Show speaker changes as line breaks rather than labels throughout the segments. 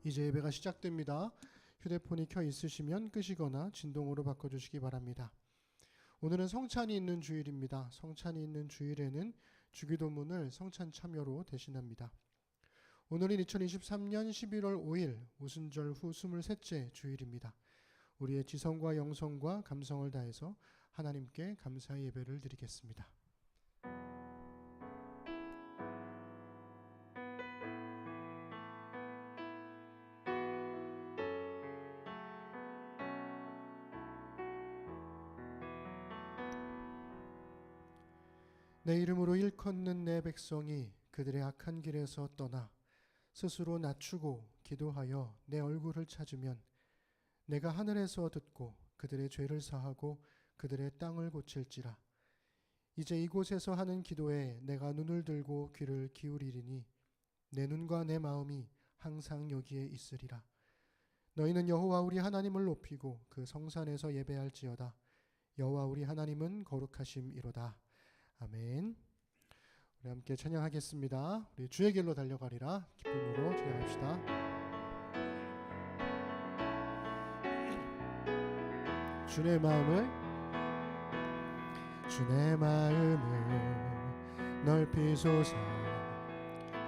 이제 예배가 시작됩니다. 휴대폰이 켜 있으시면 끄시거나 진동으로 바꿔주시기 바랍니다. 오늘은 성찬이 있는 주일입니다. 성찬이 있는 주일에는 주기도문을 성찬 참여로 대신합니다. 오늘은 2023년 11월 5일 오순절 후 23째 주일입니다. 우리의 지성과 영성과 감성을 다해서 하나님께 감사의 예배를 드리겠습니다. 내 이름으로 일컫는 내 백성이 그들의 악한 길에서 떠나 스스로 낮추고 기도하여 내 얼굴을 찾으면 내가 하늘에서 듣고 그들의 죄를 사하고 그들의 땅을 고칠지라. 이제 이곳에서 하는 기도에 내가 눈을 들고 귀를 기울이리니 내 눈과 내 마음이 항상 여기에 있으리라. 너희는 여호와 우리 하나님을 높이고 그 성산에서 예배할지어다. 여호와 우리 하나님은 거룩하심이로다. 아멘. 우리 함께 찬양하겠습니다. 우리 주의 길로 달려가리라 기쁨으로 찬양합시다. 주의 마음을 넓히소서.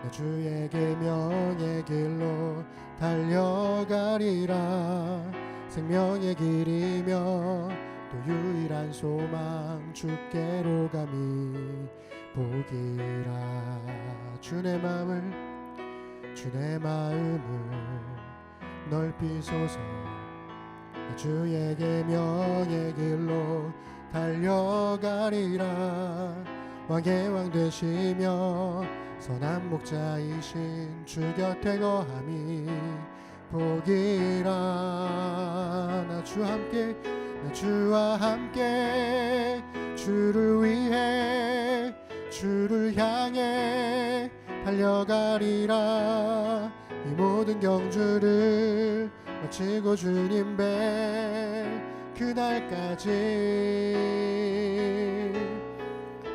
나 주의 계명의 길로 달려가리라. 생명의 길이며 또 유일한 소망 주께로 감히 보기라. 주의 마음을 넓히소서. 주의 계명의 길로 달려가리라. 왕의 왕 되시며 선한 목자이신 주 곁에 거함이 보기라. 나 주와 함께 주를 위해 주를 향해 달려가리라. 이 모든 경주를 마치고 주님 뵐 그날까지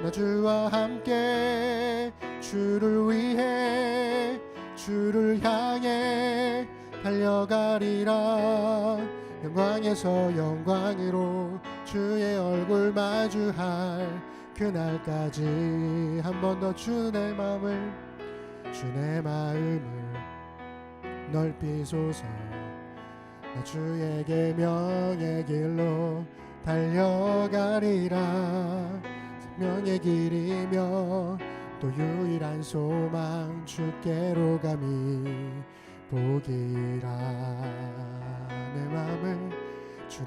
나 주와 함께 주를 위해 주를 향해 달려가리라. 영광에서 영광으로 주의 얼굴 마주할 그날까지. 한 번 더 주의 마음을 넓히소서. 나 주의 계명의 길로 달려가리라. 생명의 길이며 또 유일한 소망 주께로 감히 보기라.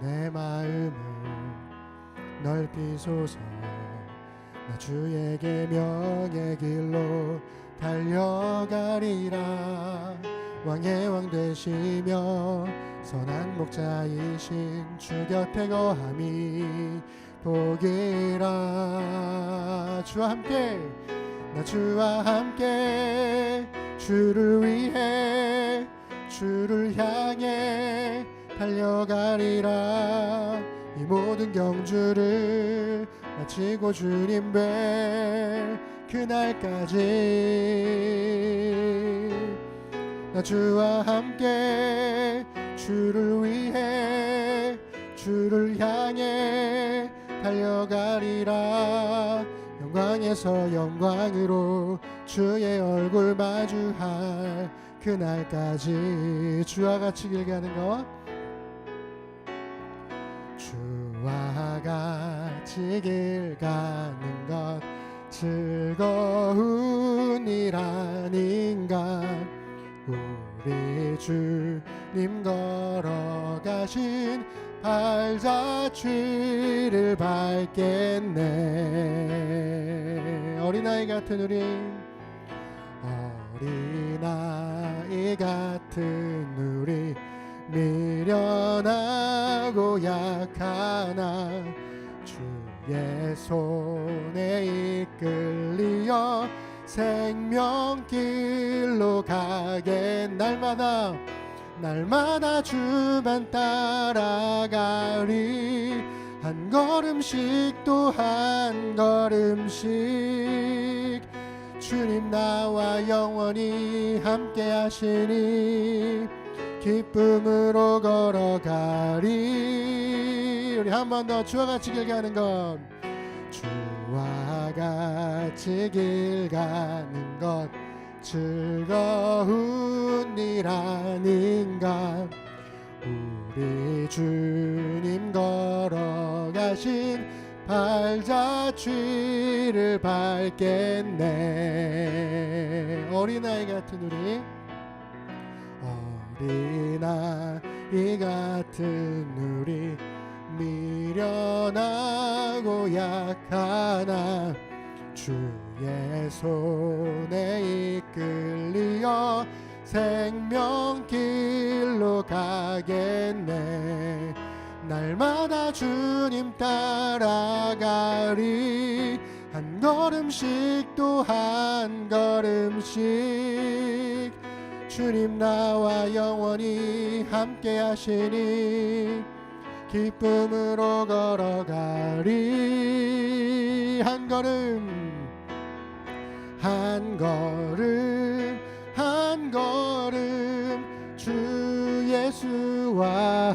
내 마음을 넓히소서. 나 주의 계명의 길로 달려가리라. 왕의 왕 되시며 선한 목자이신 주 곁에 거함이 보기라. 나 주와 함께 주를 위해 주를 향해 달려가리라. 이 모든 경주를 마치고 주님 뵐 그날까지 나 주와 함께 주를 위해 주를 향해 달려가리라. 영광에서 영광으로 주의 얼굴 마주할 그날까지. 주와 같이 길 가는 것, 주와 같이 길 가는 것 즐거운 일 아닌가. 우리 주님 걸어가신 발자취를 밟겠네. 어린아이 같은 우리 미련하고 약하나 주의 손에 이끌리어 생명길로 가게. 날마다 주만 따라가리. 한 걸음씩 또 한 걸음씩 주님 나와 영원히 함께 하시니 기쁨으로 걸어가리. 우리 한 번 더 주와 같이 길 가는 것. 주와 같이 길 가는 것 즐거운 일 아닌가. 우리 주님 걸어가신 발자취를 밟겠네. 어린아이 같은 우리, 어린아이 같은 우리, 미련하고 약하나 주의 손에 이끌리어 생명길로 가겠네. 날마다 주님 따라가리. 한 걸음씩 또 한 걸음씩 주님 나와 영원히 함께 하시니 기쁨으로 걸어가리. 한 걸음 한 걸음 한 걸음 주 예수와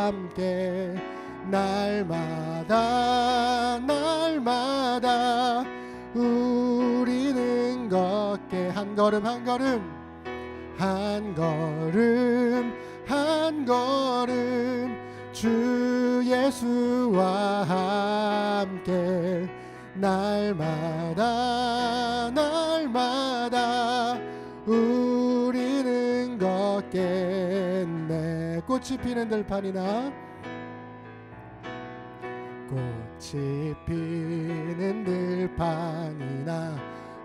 함께 날마다 날마다 우리는 걷게. 한 걸음 한 걸음 한 걸음 한 걸음 주 예수와 함께 날마다 날마다 우리는 걷겠네. 꽃이 피는 들판이나 꽃이 피는 들판이나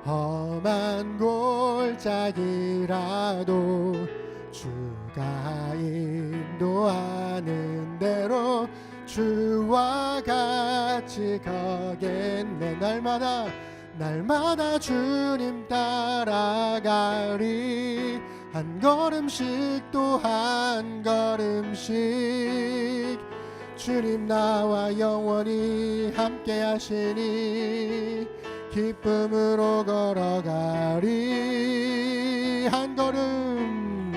험한 골짜기라도 주가 인도하는 대로 주와 같이 가겠네. 날마다 날마다 주님 따라가리. 한 걸음씩 또 한 걸음씩 주님 나와 영원히 함께 하시니 기쁨으로 걸어가리. 한 걸음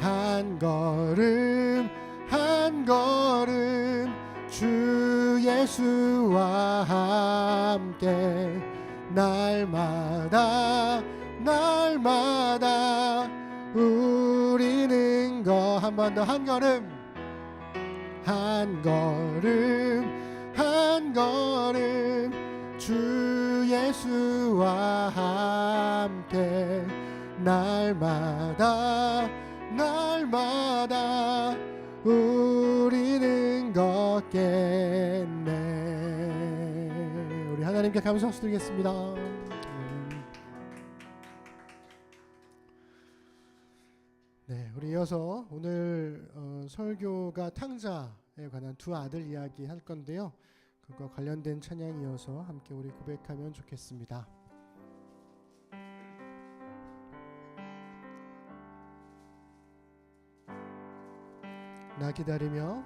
한 걸음 한 걸음 주 예수와 함께 날마다 날마다 우리는 한 번 더 한 걸음 한 걸음 한 걸음 주 예수와 함께 날마다 날마다 우리는 걷겠네. 우리 하나님께 감사합니다. 드리겠습니다. 네, 우리 이어서 오늘 설교가 탕자에 관한 두 아들 이야기 할 건데요. 그거 관련된 찬양 이어서 함께 우리 고백하면 좋겠습니다. 나 기다리며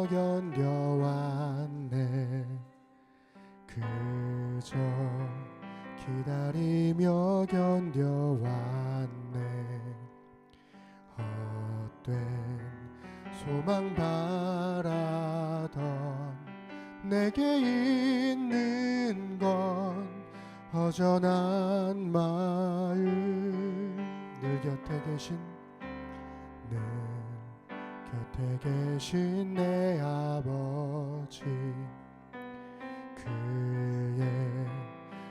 견뎌왔네. 그저 기다리며 견뎌왔네. 헛된 소망 바라던 내게 있는 건 허전한 마음. 늘 곁에 계신 내 아버지, 그의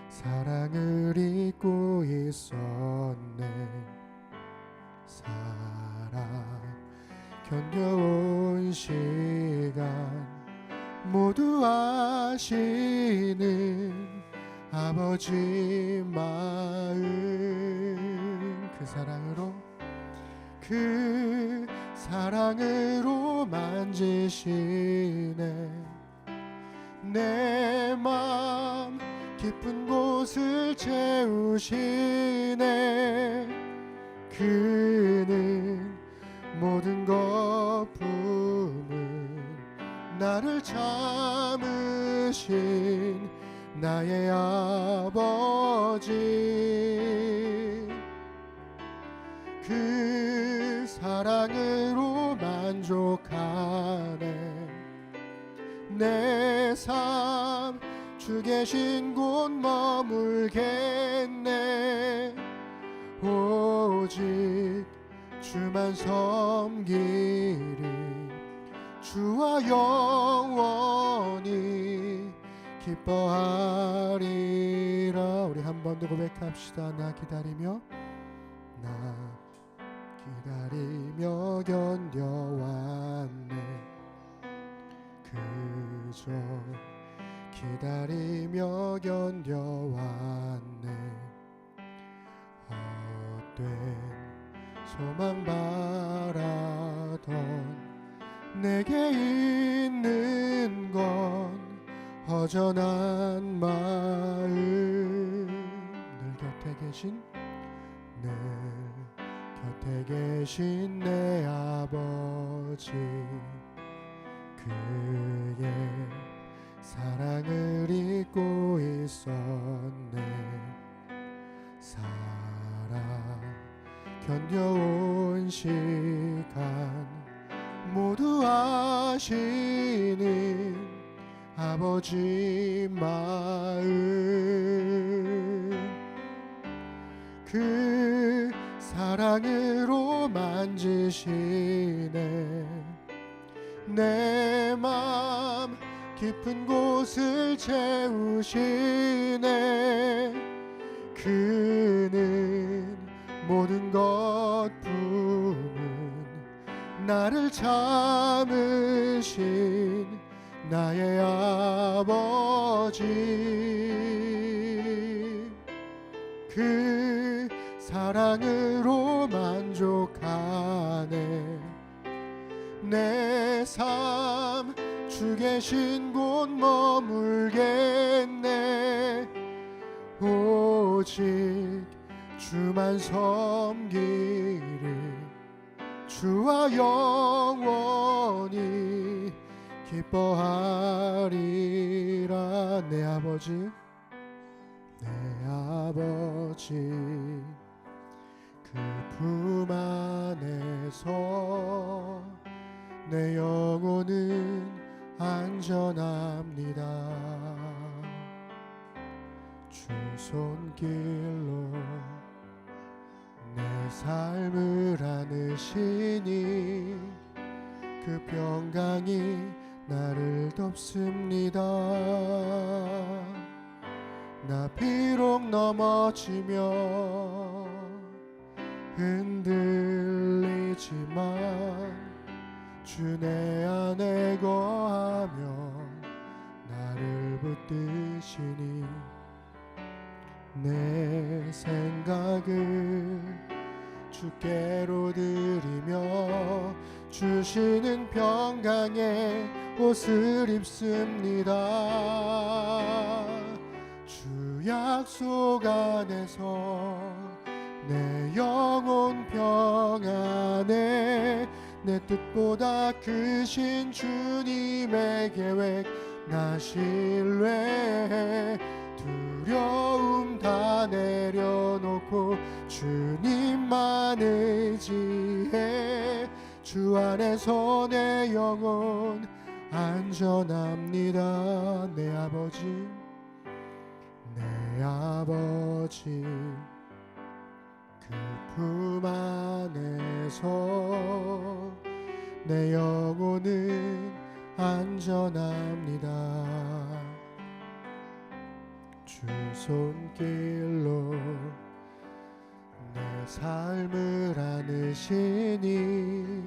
사랑을 잊고 있었네. 살아 견뎌온 시간 모두 아시는 아버지 마음. 그 사랑으로 만지시네. 내 맘 깊은 곳을 채우시네. 그는 모든 것 품은 나를 참으신 나의 아버지. 그 사랑으로 만족하네. 내 삶 주 계신 곳 머물겠네. 오직 주만 섬기리. 주와 영원히 기뻐하리라. 우리 한 번 더 고백합시다. 나 기다리며 견뎌왔네. 그저 기다리며 견뎌왔네. 헛된 소망 바라던 내게 있는 건 허전한 마음. 늘 곁에 계신 내 아버지, 그의 사랑을 잊고 있었네. 살아 견뎌온 시간 모두 아시는 아버지 마음. 그 사랑으로 만지시네. 내 맘 깊은 곳을 채우시네. 그는 모든 것 품은 나를 참으신 나의 아버지. 그 사랑으로 만족하네. 내 삶 주 계신 곳 머물겠네. 오직 주만 섬기리. 주와 영원히 기뻐하리라. 내 아버지 그 품 안에서 내 영혼은 안전합니다. 주 손길로 내 삶을 안으시니 그 평강이 나를 덮습니다. 나 비록 넘어지며 흔들리지만 주 내 안에 거하며 나를 붙드시니 내 생각을 주께로 드리며 주시는 평강의 옷을 입습니다. 주 약속 안에서 내 영혼 평안에 내 뜻보다 크신 주님의 계획 나 신뢰해. 두려움 다 내려놓고 주님만 의지해. 주 안에서 내 영혼 안전합니다. 내 아버지 그 품 안에서 내 영혼은 안전합니다. 주 손길로 내 삶을 안으시니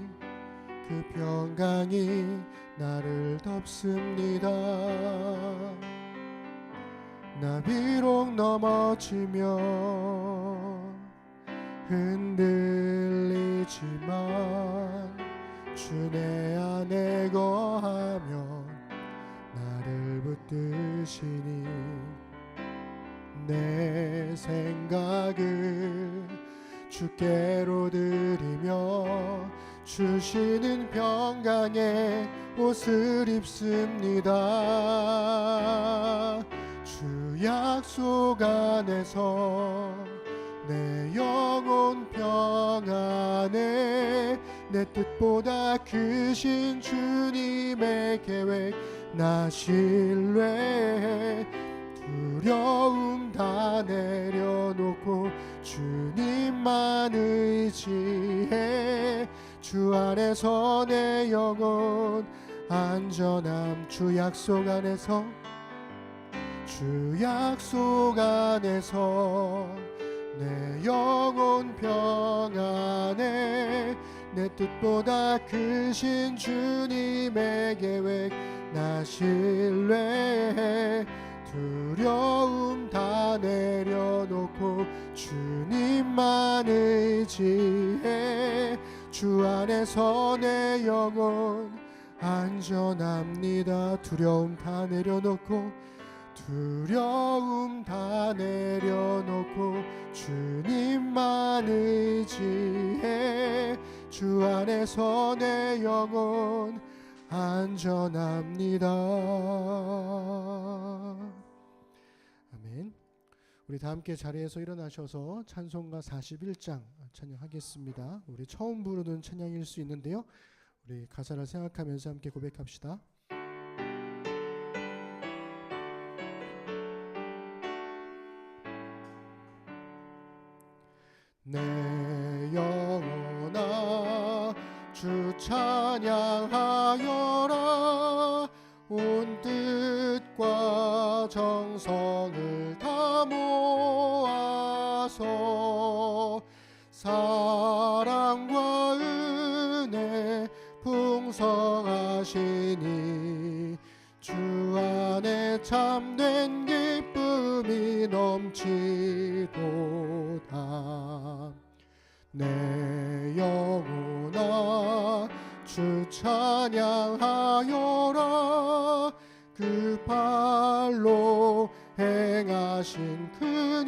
그 평강이 나를 덮습니다. 나 비록 넘어지며 흔들리지만 주 내 안에 거하며 나를 붙드시니 내 생각을 주께로 드리며 주시는 평강의 옷을 입습니다. 주 약속 안에서 내 영혼 평안해. 내 뜻보다 크신 주님의 계획 나 신뢰해. 두려움 다 내려놓고 주님만 의지해. 주 안에서 내 영혼 안전함. 주 약속 안에서, 주 약속 안에서 내 영혼 평안해. 내 뜻보다 크신 주님의 계획 나 신뢰해. 두려움 다 내려놓고 주님만 의지해. 주 안에서 내 영혼 안전합니다. 두려움 다 내려놓고, 두려움 다 내려놓고 주님만 의지해. 주 안에서 내 영혼 안전합니다. 아멘. 우리 다 함께 자리에서 일어나셔서 찬송가 41장 찬양하겠습니다. 우리 처음 부르는 찬양일 수 있는데요, 우리 가사를 생각하면서 함께 고백합시다. 내 영혼아 주 찬양하여라. 온 뜻과 정성을 다 모아서 사랑과 은혜 풍성하시니 주 안에 참된 기쁨이 넘치도다. 내 영혼아 주 찬양하여라. 그 발로 행하신 큰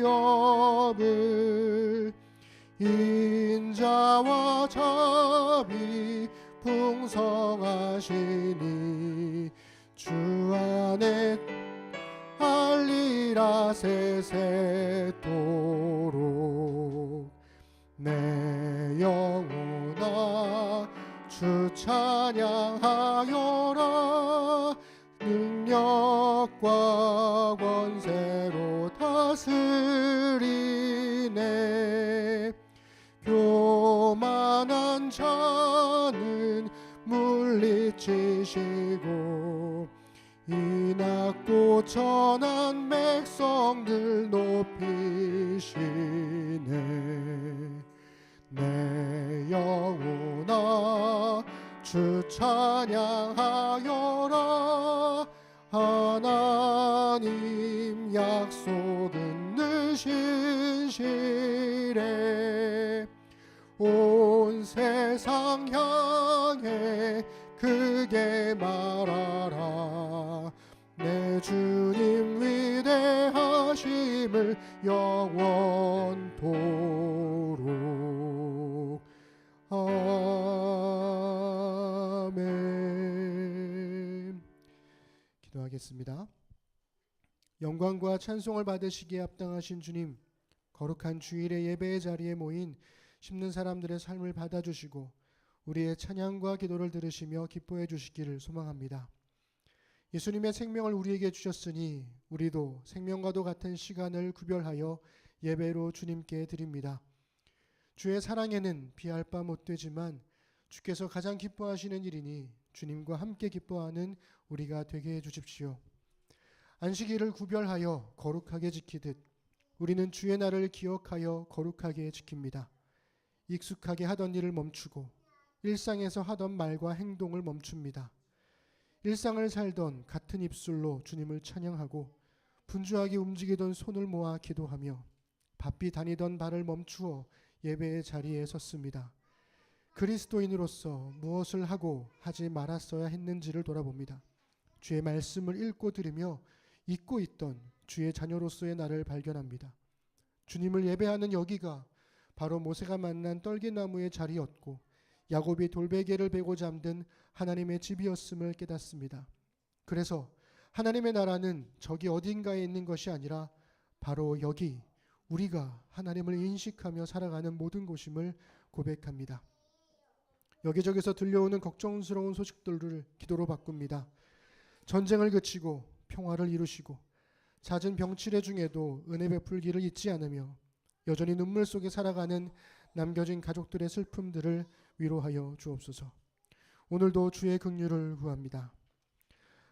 위업을 인자와 자비 풍성하시니 주 안에 알리라 세세토록. 내 영혼아 주 찬양하여라. 능력과 권세로 다스리네. 교만한 자는 물리치시고 이 낮고 천한 백성들 높이시네. 내 영혼아 주 찬양하여라. 하나님 약속은 늘 신실해. 온 세상 향해 크게 말하라. 내 주님 위대하심을 영원토록. 아멘. 기도하겠습니다. 영광과 찬송을 받으시기에 합당하신 주님, 거룩한 주일의 예배의 자리에 모인 심는 사람들의 삶을 받아주시고 우리의 찬양과 기도를 들으시며 기뻐해 주시기를 소망합니다. 예수님의 생명을 우리에게 주셨으니 우리도 생명과도 같은 시간을 구별하여 예배로 주님께 드립니다. 주의 사랑에는 비할 바 못되지만 주께서 가장 기뻐하시는 일이니 주님과 함께 기뻐하는 우리가 되게 해주십시오. 안식일을 구별하여 거룩하게 지키듯 우리는 주의 날을 기억하여 거룩하게 지킵니다. 익숙하게 하던 일을 멈추고 일상에서 하던 말과 행동을 멈춥니다. 일상을 살던 같은 입술로 주님을 찬양하고 분주하게 움직이던 손을 모아 기도하며 바삐 다니던 발을 멈추어 예배의 자리에 섰습니다. 그리스도인으로서 무엇을 하고 하지 말았어야 했는지를 돌아봅니다. 주의 말씀을 읽고 들으며 잊고 있던 주의 자녀로서의 나를 발견합니다. 주님을 예배하는 여기가 바로 모세가 만난 떨기나무의 자리였고 야곱이 돌베개를 베고 잠든 하나님의 집이었음을 깨닫습니다. 그래서 하나님의 나라는 저기 어딘가에 있는 것이 아니라 바로 여기 우리가 하나님을 인식하며 살아가는 모든 곳임을 고백합니다. 여기저기서 들려오는 걱정스러운 소식들을 기도로 바꿉니다. 전쟁을 그치고 평화를 이루시고 잦은 병치레 중에도 은혜 베풀기를 잊지 않으며 여전히 눈물 속에 살아가는 남겨진 가족들의 슬픔들을 위로하여 주옵소서. 오늘도 주의 긍휼을 구합니다.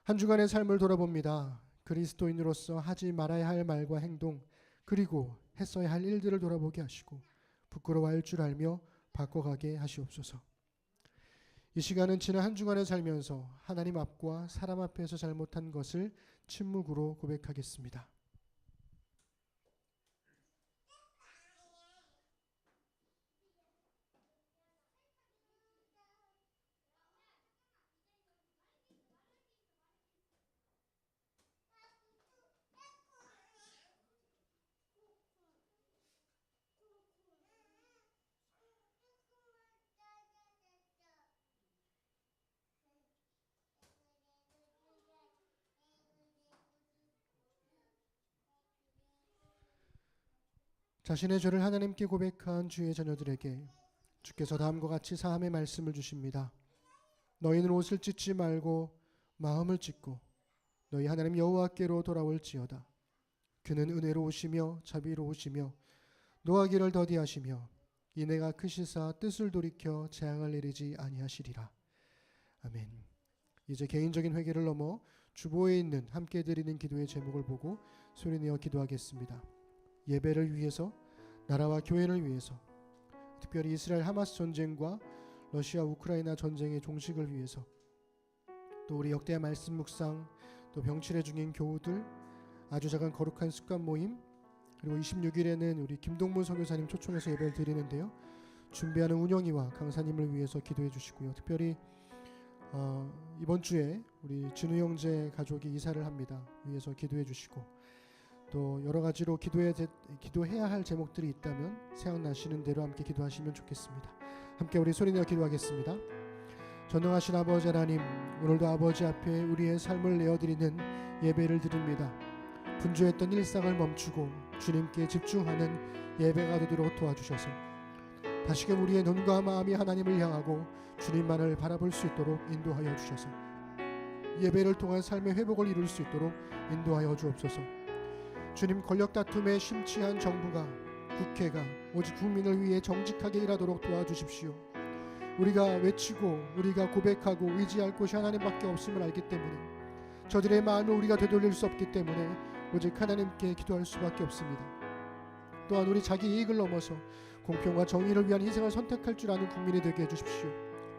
한 주간의 삶을 돌아봅니다. 그리스도인으로서 하지 말아야 할 말과 행동, 그리고 했어야 할 일들을 돌아보게 하시고 부끄러워할 줄 알며 바꿔가게 하시옵소서. 이 시간은 지난 한 주간을 살면서 하나님 앞과 사람 앞에서 잘못한 것을 침묵으로 고백하겠습니다. 자신의 죄를 하나님께 고백한 주의 자녀들에게 주께서 다음과 같이 사함의 말씀을 주십니다. 너희는 옷을 찢지 말고 마음을 찢고 너희 하나님 여호와께로 돌아올지어다. 그는 은혜로우시며 자비로우시며 노하기를 더디하시며 인애가 크시사 뜻을 돌이켜 재앙을 내리지 아니하시리라. 아멘. 이제 개인적인 회개를 넘어 주보에 있는 함께 드리는 기도의 제목을 보고 소리내어 기도하겠습니다. 예배를 위해서, 나라와 교회를 위해서, 특별히 이스라엘 하마스 전쟁과 러시아 우크라이나 전쟁의 종식을 위해서, 또 우리 역대의 말씀 묵상, 또 병치레 중인 교우들, 아주 작은 거룩한 습관 모임, 그리고 26일에는 우리 김동문 선교사님 초청해서 예배를 드리는데요. 준비하는 운영이와 강사님을 위해서 기도해 주시고요. 특별히 이번 주에 우리 진우 형제 가족이 이사를 합니다. 위해서 기도해 주시고, 또 여러 가지로 기도해야 할 제목들이 있다면 생각나시는 대로 함께 기도하시면 좋겠습니다. 함께 우리 소리내어 기도하겠습니다. 전능하신 아버지 하나님, 오늘도 아버지 앞에 우리의 삶을 내어드리는 예배를 드립니다. 분주했던 일상을 멈추고 주님께 집중하는 예배가 되도록 도와주셔서 다시금 우리의 눈과 마음이 하나님을 향하고 주님만을 바라볼 수 있도록 인도하여 주셔서 예배를 통한 삶의 회복을 이룰 수 있도록 인도하여 주옵소서. 주님, 권력 다툼에 심취한 정부가, 국회가 오직 국민을 위해 정직하게 일하도록 도와주십시오. 우리가 외치고 우리가 고백하고 의지할 곳이 하나님밖에 없음을 알기 때문에 저들의 마음을 우리가 되돌릴 수 없기 때문에 오직 하나님께 기도할 수밖에 없습니다. 또한 우리 자기 이익을 넘어서 공평과 정의를 위한 희생을 선택할 줄 아는 국민이 되게 해주십시오.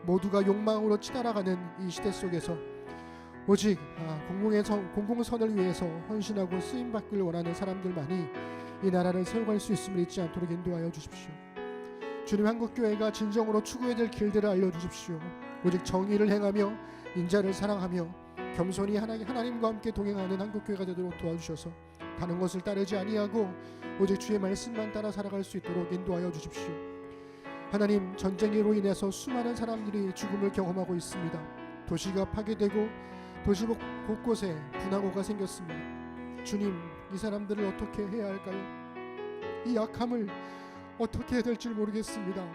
모두가 욕망으로 치달아가는 이 시대 속에서 오직 공공선을 위해서 헌신하고 쓰임받기를 원하는 사람들만이 이 나라를 세워갈 수 있음을 잊지 않도록 인도하여 주십시오. 주님, 한국교회가 진정으로 추구해야 될 길들을 알려주십시오. 오직 정의를 행하며 인자를 사랑하며 겸손히 하나님과 함께 동행하는 한국교회가 되도록 도와주셔서 다른 것을 따르지 아니하고 오직 주의 말씀만 따라 살아갈 수 있도록 인도하여 주십시오. 하나님, 전쟁으로 인해서 수많은 사람들이 죽음을 경험하고 있습니다. 도시가 파괴되고 도시 곳곳에 분화구가 생겼습니다. 주님, 이 사람들을 어떻게 해야 할까요? 이 약함을 어떻게 해야 될지 모르겠습니다.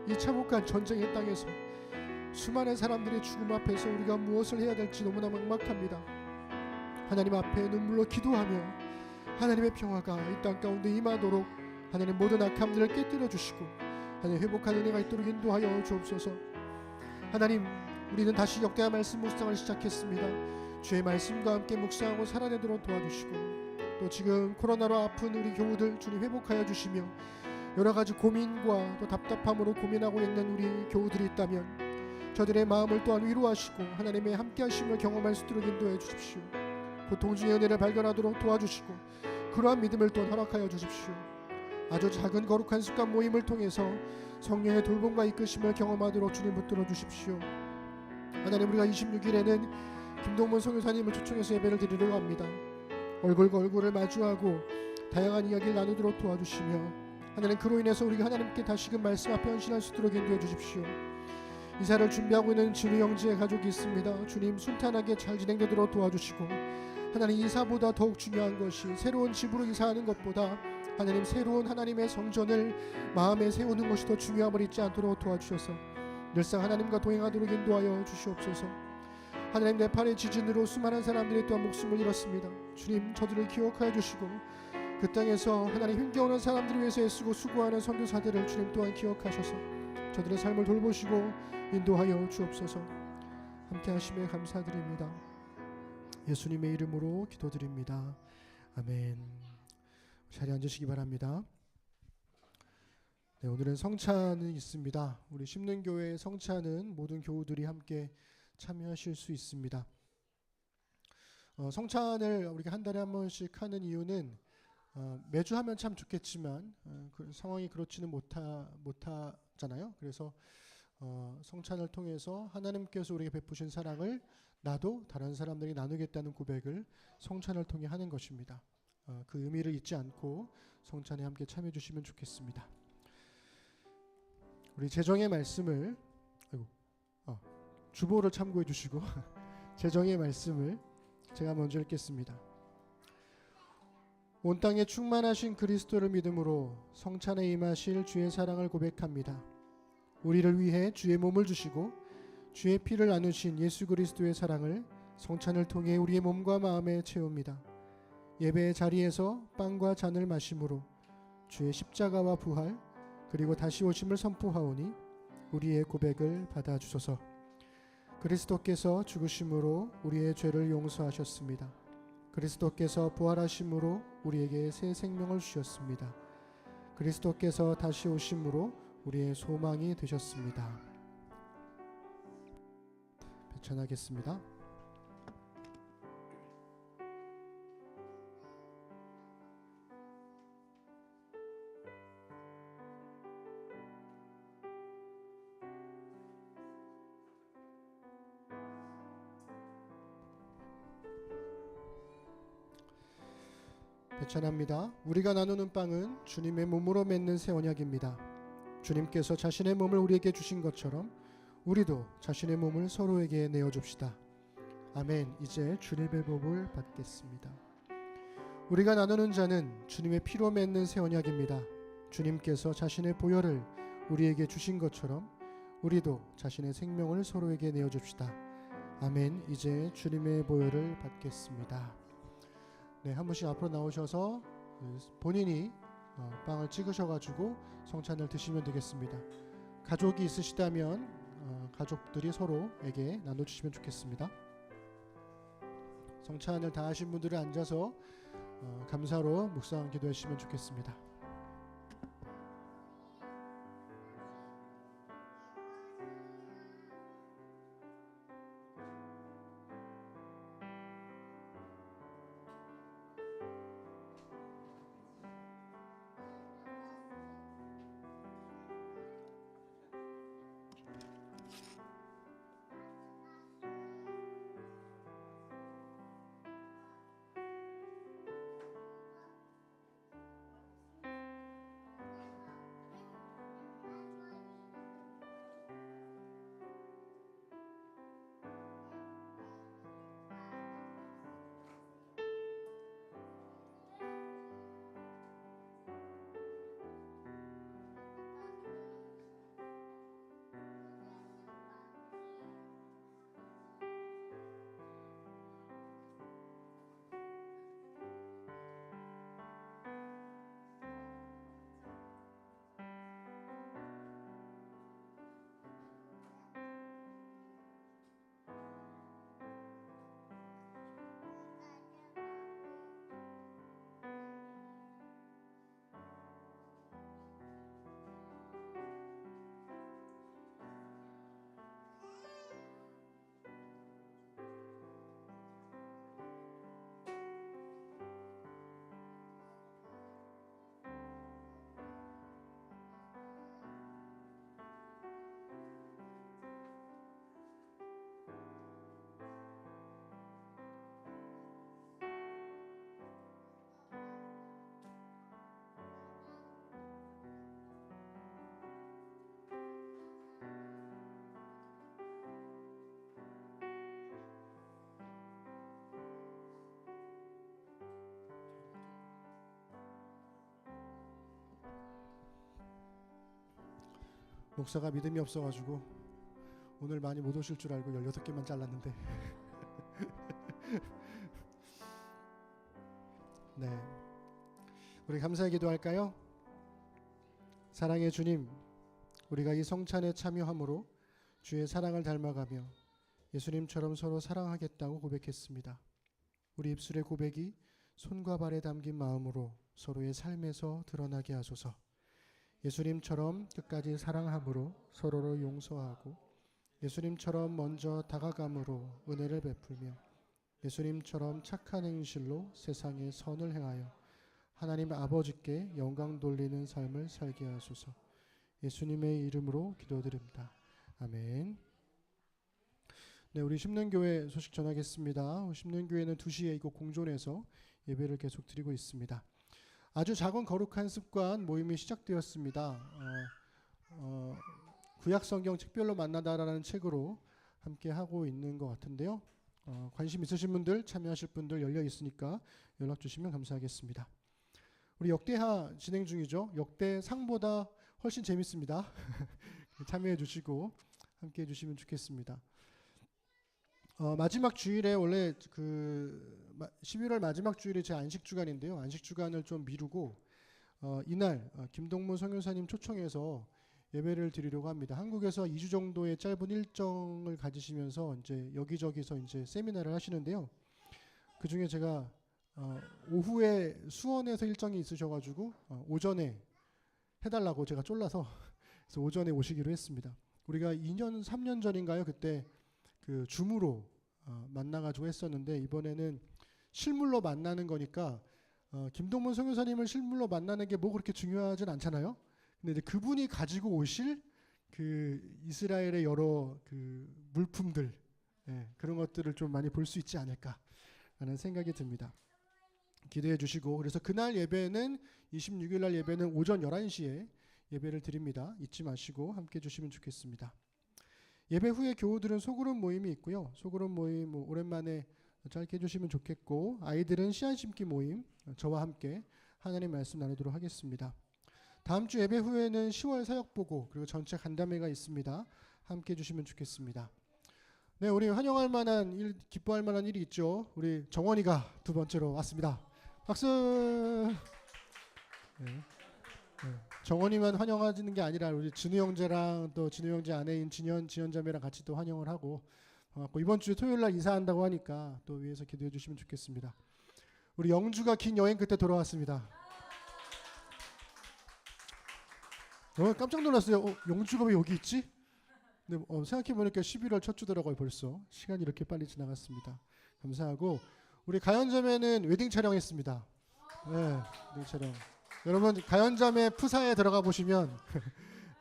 이 참혹한 전쟁의 땅에서 수많은 사람들의 죽음 앞에서 우리가 무엇을 해야 될지 너무나 막막합니다. 하나님 앞에 눈물로 기도하며 하나님의 평화가 이 땅 가운데 임하도록 하나님 모든 악함들을 깨뜨려 주시고 하나님 회복한 은혜가 있도록 인도하여 주옵소서. 하나님, 우리는 다시 역대하 말씀 묵상을 시작했습니다. 주의 말씀과 함께 묵상하고 살아내도록 도와주시고, 또 지금 코로나로 아픈 우리 교우들 주님 회복하여 주시며 여러 가지 고민과 또 답답함으로 고민하고 있는 우리 교우들이 있다면 저들의 마음을 또한 위로하시고 하나님의 함께 하심을 경험할 수 있도록 인도해 주십시오. 고통 중의 은혜를 발견하도록 도와주시고 그러한 믿음을 또 허락하여 주십시오. 아주 작은 거룩한 습관 모임을 통해서 성령의 돌봄과 이끄심을 경험하도록 주님 붙들어 주십시오. 하나님, 우리가 26일에는 김동문 선교사님을 초청해서 예배를 드리려고 합니다. 얼굴과 얼굴을 마주하고 다양한 이야기를 나누도록 도와주시며 하나님, 그로 인해서 우리가 하나님께 다시금 말씀 앞에 헌신할 수 있도록 인도해 주십시오. 이사를 준비하고 있는 진우 형제의 가족이 있습니다. 주님, 순탄하게 잘 진행되도록 도와주시고, 하나님, 이사보다 더욱 중요한 것이 새로운 집으로 이사하는 것보다 하나님, 새로운 하나님의 성전을 마음에 세우는 것이 더 중요함을 잊지 않도록 도와주셔서 늘상 하나님과 동행하도록 인도하여 주시옵소서. 하나님, 네팔의 지진으로 수많은 사람들이 또한 목숨을 잃었습니다. 주님, 저들을 기억하여 주시고 그 땅에서 하나님 힘겨우는 사람들을 위해서 애쓰고 수고하는 선교사들을 주님 또한 기억하셔서 저들의 삶을 돌보시고 인도하여 주옵소서. 함께 하심에 감사드립니다. 예수님의 이름으로 기도드립니다. 아멘. 자리에 앉으시기 바랍니다. 네, 오늘은 성찬이 있습니다. 우리 심는교회 성찬은 모든 교우들이 함께 참여하실 수 있습니다. 성찬을 우리가 한 달에 한 번씩 하는 이유는 매주 하면 참 좋겠지만 그 상황이 그렇지는 못하잖아요. 그래서 성찬을 통해서 하나님께서 우리에게 베푸신 사랑을 나도 다른 사람들에게 나누겠다는 고백을 성찬을 통해 하는 것입니다. 그 의미를 잊지 않고 성찬에 함께 참여해 주시면 좋겠습니다. 우리 재정의 말씀을 주보를 참고해 주시고 재정의 말씀을 제가 먼저 읽겠습니다. 온 땅에 충만하신 그리스도를 믿음으로 성찬에 임하실 주의 사랑을 고백합니다. 우리를 위해 주의 몸을 주시고 주의 피를 나누신 예수 그리스도의 사랑을 성찬을 통해 우리의 몸과 마음에 채웁니다. 예배의 자리에서 빵과 잔을 마심으로 주의 십자가와 부활 그리고 다시 오심을 선포하오니 우리의 고백을 받아주소서. 그리스도께서 죽으심으로 우리의 죄를 용서하셨습니다. 그리스도께서 부활하심으로 우리에게 새 생명을 주셨습니다. 그리스도께서 다시 오심으로 우리의 소망이 되셨습니다. 배찬하겠습니다. 배찬합니다. 우리가 나누는 빵은 주님의 몸으로 맺는 새 언약입니다. 주님께서 자신의 몸을 우리에게 주신 것처럼 우리도 자신의 몸을 서로에게 내어줍시다. 아멘. 이제 주님의 몸을 받겠습니다. 우리가 나누는 잔은 주님의 피로 맺는 새 언약입니다. 주님께서 자신의 보혈을 우리에게 주신 것처럼 우리도 자신의 생명을 서로에게 내어줍시다. 아멘. 이제 주님의 보혈을 받겠습니다. 네, 한 분씩 앞으로 나오셔서 본인이 빵을 찍으셔가지고 성찬을 드시면 되겠습니다. 가족이 있으시다면 가족들이 서로에게 나눠주시면 좋겠습니다. 성찬을 다 하신 분들은 앉아서 감사로 묵상 기도하시면 좋겠습니다. 목사가 믿음이 없어가지고 오늘 많이 못 오실 줄 알고 16개만 잘랐는데 네, 우리 감사의 기도할까요? 사랑의 주님, 우리가 이 성찬에 참여함으로 주의 사랑을 닮아가며 예수님처럼 서로 사랑하겠다고 고백했습니다. 우리 입술의 고백이 손과 발에 담긴 마음으로 서로의 삶에서 드러나게 하소서. 예수님처럼 끝까지 사랑함으로 서로를 용서하고 예수님처럼 먼저 다가감으로 은혜를 베풀며 예수님처럼 착한 행실로 세상에 선을 행하여 하나님 아버지께 영광 돌리는 삶을 살게 하소서. 예수님의 이름으로 기도드립니다. 아멘. 네, 우리 심는교회 소식 전하겠습니다. 심는교회는 2시에 이곳 공존에서 예배를 계속 드리고 있습니다. 아주 작은 거룩한 습관 모임이 시작되었습니다. 구약성경 책별로 만나다라는 책으로 함께 하고 있는 것 같은데요. 관심 있으신 분들, 참여하실 분들 열려 있으니까 연락 주시면 감사하겠습니다. 우리 역대하 진행 중이죠. 역대상보다 훨씬 재밌습니다. 참여해 주시고 함께 해 주시면 좋겠습니다. 마지막 주일에 원래 11월 마지막 주일이 제 안식 주간인데요. 안식 주간을 좀 미루고 이날 김동문 선교사님 초청해서 예배를 드리려고 합니다. 한국에서 2주 정도의 짧은 일정을 가지시면서 이제 여기저기서 이제 세미나를 하시는데요. 그 중에 제가 오후에 수원에서 일정이 있으셔가지고 오전에 해달라고 제가 쫄라서 그래서 오전에 오시기로 했습니다. 우리가 2년 3년 전인가요? 그때 그 줌으로 만나가지고 했었는데 이번에는 실물로 만나는 거니까 김동문 선교사님을 실물로 만나는 게 뭐 그렇게 중요하진 않잖아요. 근데 이제 그분이 가지고 오실 그 이스라엘의 여러 그 물품들, 그런 것들을 좀 많이 볼 수 있지 않을까라는 생각이 듭니다. 기대해 주시고, 그래서 그날 예배는 26일 날 예배는 오전 11시에 예배를 드립니다. 잊지 마시고 함께 해 주시면 좋겠습니다. 예배 후에 교우들은 소그룹 모임이 있고요. 소그룹 모임 오랜만에 짧게 해주시면 좋겠고, 아이들은 씨앗 심기 모임 저와 함께 하나님 말씀 나누도록 하겠습니다. 다음 주 예배 후에는 10월 사역보고 그리고 전체 간담회가 있습니다. 함께 해주시면 좋겠습니다. 네, 우리 환영할 만한 일, 기뻐할 만한 일이 있죠. 우리 정원이가 두 번째로 왔습니다. 박수. 네. 정원이만 환영하는 게 아니라 우리 진우 형제랑 또 진우 형제 아내인 지연 자매랑 같이 또 환영을 하고 이번 주 토요일 날 이사한다고 하니까 또 위에서 기도해 주시면 좋겠습니다. 우리 영주가 긴 여행 끝에 돌아왔습니다. 깜짝 놀랐어요. 영주가 왜 여기 있지? 근데 생각해보니까 11월 첫 주더라고요. 벌써 시간이 이렇게 빨리 지나갔습니다. 감사하고, 우리 가연자매는 웨딩 촬영했습니다. 네, 웨딩 촬영. 여러분 가연자매 푸사에 들어가 보시면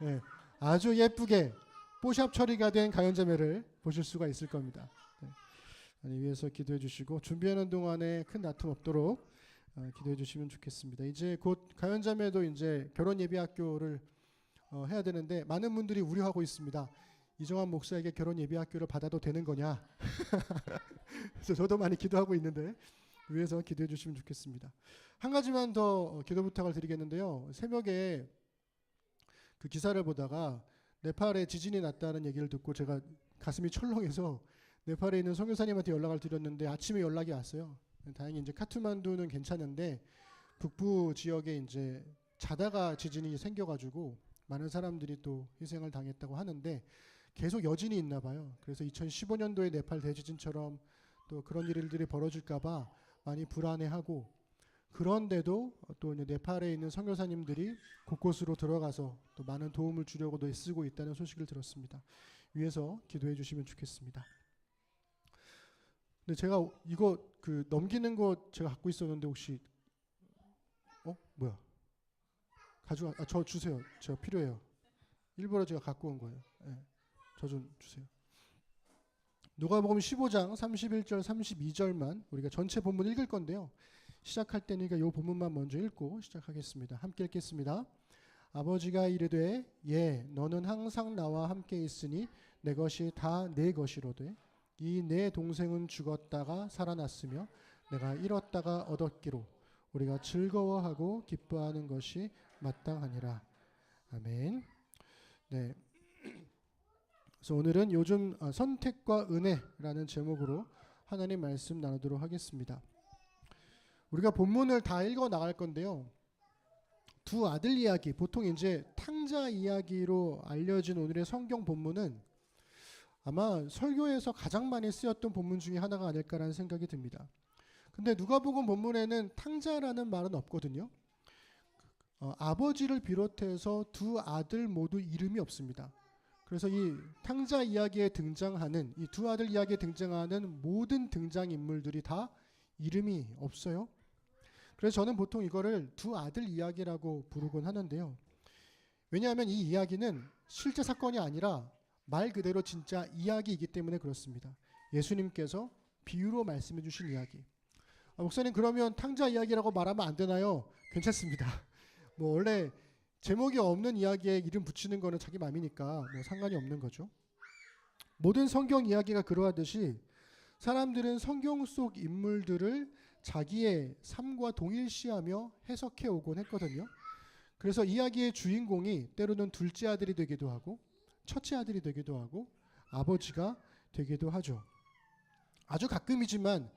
네, 아주 예쁘게 뽀샵 처리가 된 가연자매를 보실 수가 있을 겁니다. 네, 위해서 기도해 주시고, 준비하는 동안에 큰 다툼 없도록 기도해 주시면 좋겠습니다. 이제 곧 가연자매도 이제 결혼 예비학교를 해야 되는데 많은 분들이 우려하고 있습니다. 이정환 목사에게 결혼 예비학교를 받아도 되는 거냐? 그래서 저도 많이 기도하고 있는데 위해서 기도해 주시면 좋겠습니다. 한 가지만 더 기도 부탁을 드리겠는데요. 새벽에 그 기사를 보다가 네팔에 지진이 났다는 얘기를 듣고 제가 가슴이 철렁해서 네팔에 있는 선교사님한테 연락을 드렸는데 아침에 연락이 왔어요. 다행히 이제 카트만두는 괜찮은데 북부 지역에 이제 자다가 지진이 생겨가지고 많은 사람들이 또 희생을 당했다고 하는데 계속 여진이 있나 봐요. 그래서 2015년도에 네팔 대지진처럼 또 그런 일들이 벌어질까봐 많이 불안해하고, 그런데도 또 네팔에 있는 선교사님들이 곳곳으로 들어가서 또 많은 도움을 주려고도 애쓰고 있다는 소식을 들었습니다. 위해서 기도해 주시면 좋겠습니다. 근데 제가 이거 그 넘기는 거 제가 갖고 있었는데 혹시 뭐야? 저 주세요. 저 필요해요. 일부러 제가 갖고 온 거예요. 네. 저 좀 주세요. 누가복음 15장 31절 32절만 우리가 전체 본문 읽을 건데요. 시작할 때니까 이 본문만 먼저 읽고 시작하겠습니다. 함께 읽겠습니다. 아버지가 이르되 너는 항상 나와 함께 있으니 내 것이 다 내 것이로되 이 내 동생은 죽었다가 살아났으며 내가 잃었다가 얻었기로 우리가 즐거워하고 기뻐하는 것이 마땅하니라. 아멘. 네. 그래서 오늘은 요즘 선택과 은혜라는 제목으로 하나님 말씀 나누도록 하겠습니다. 우리가 본문을 다 읽어 나갈 건데요. 두 아들 이야기, 보통 이제 탕자 이야기로 알려진 오늘의 성경 본문은 아마 설교에서 가장 많이 쓰였던 본문 중에 하나가 아닐까라는 생각이 듭니다. 근데 누가복음 본문에는 탕자라는 말은 없거든요. 아버지를 비롯해서 두 아들 모두 이름이 없습니다. 그래서 이 탕자 이야기에 등장하는 이 두 아들 이야기에 등장하는 모든 등장인물들이 다 이름이 없어요. 그래서 저는 보통 이거를 두 아들 이야기라고 부르곤 하는데요. 왜냐하면 이 이야기는 실제 사건이 아니라 말 그대로 진짜 이야기이기 때문에 그렇습니다. 예수님께서 비유로 말씀해 주신 이야기. 목사님 그러면 탕자 이야기라고 말하면 안 되나요? 괜찮습니다. 뭐 원래 제목이 없는 이야기에 이름 붙이는 거는 자기 맘이니까 뭐 상관이 없는 거죠. 모든 성경 이야기가 그러하듯이 사람들은 성경 속 인물들을 자기의 삶과 동일시하며 해석해 오곤 했거든요. 그래서 이야기의 주인공이 때로는 둘째 아들이 되기도 하고 첫째 아들이 되기도 하고 아버지가 되기도 하죠. 아주 가끔이지만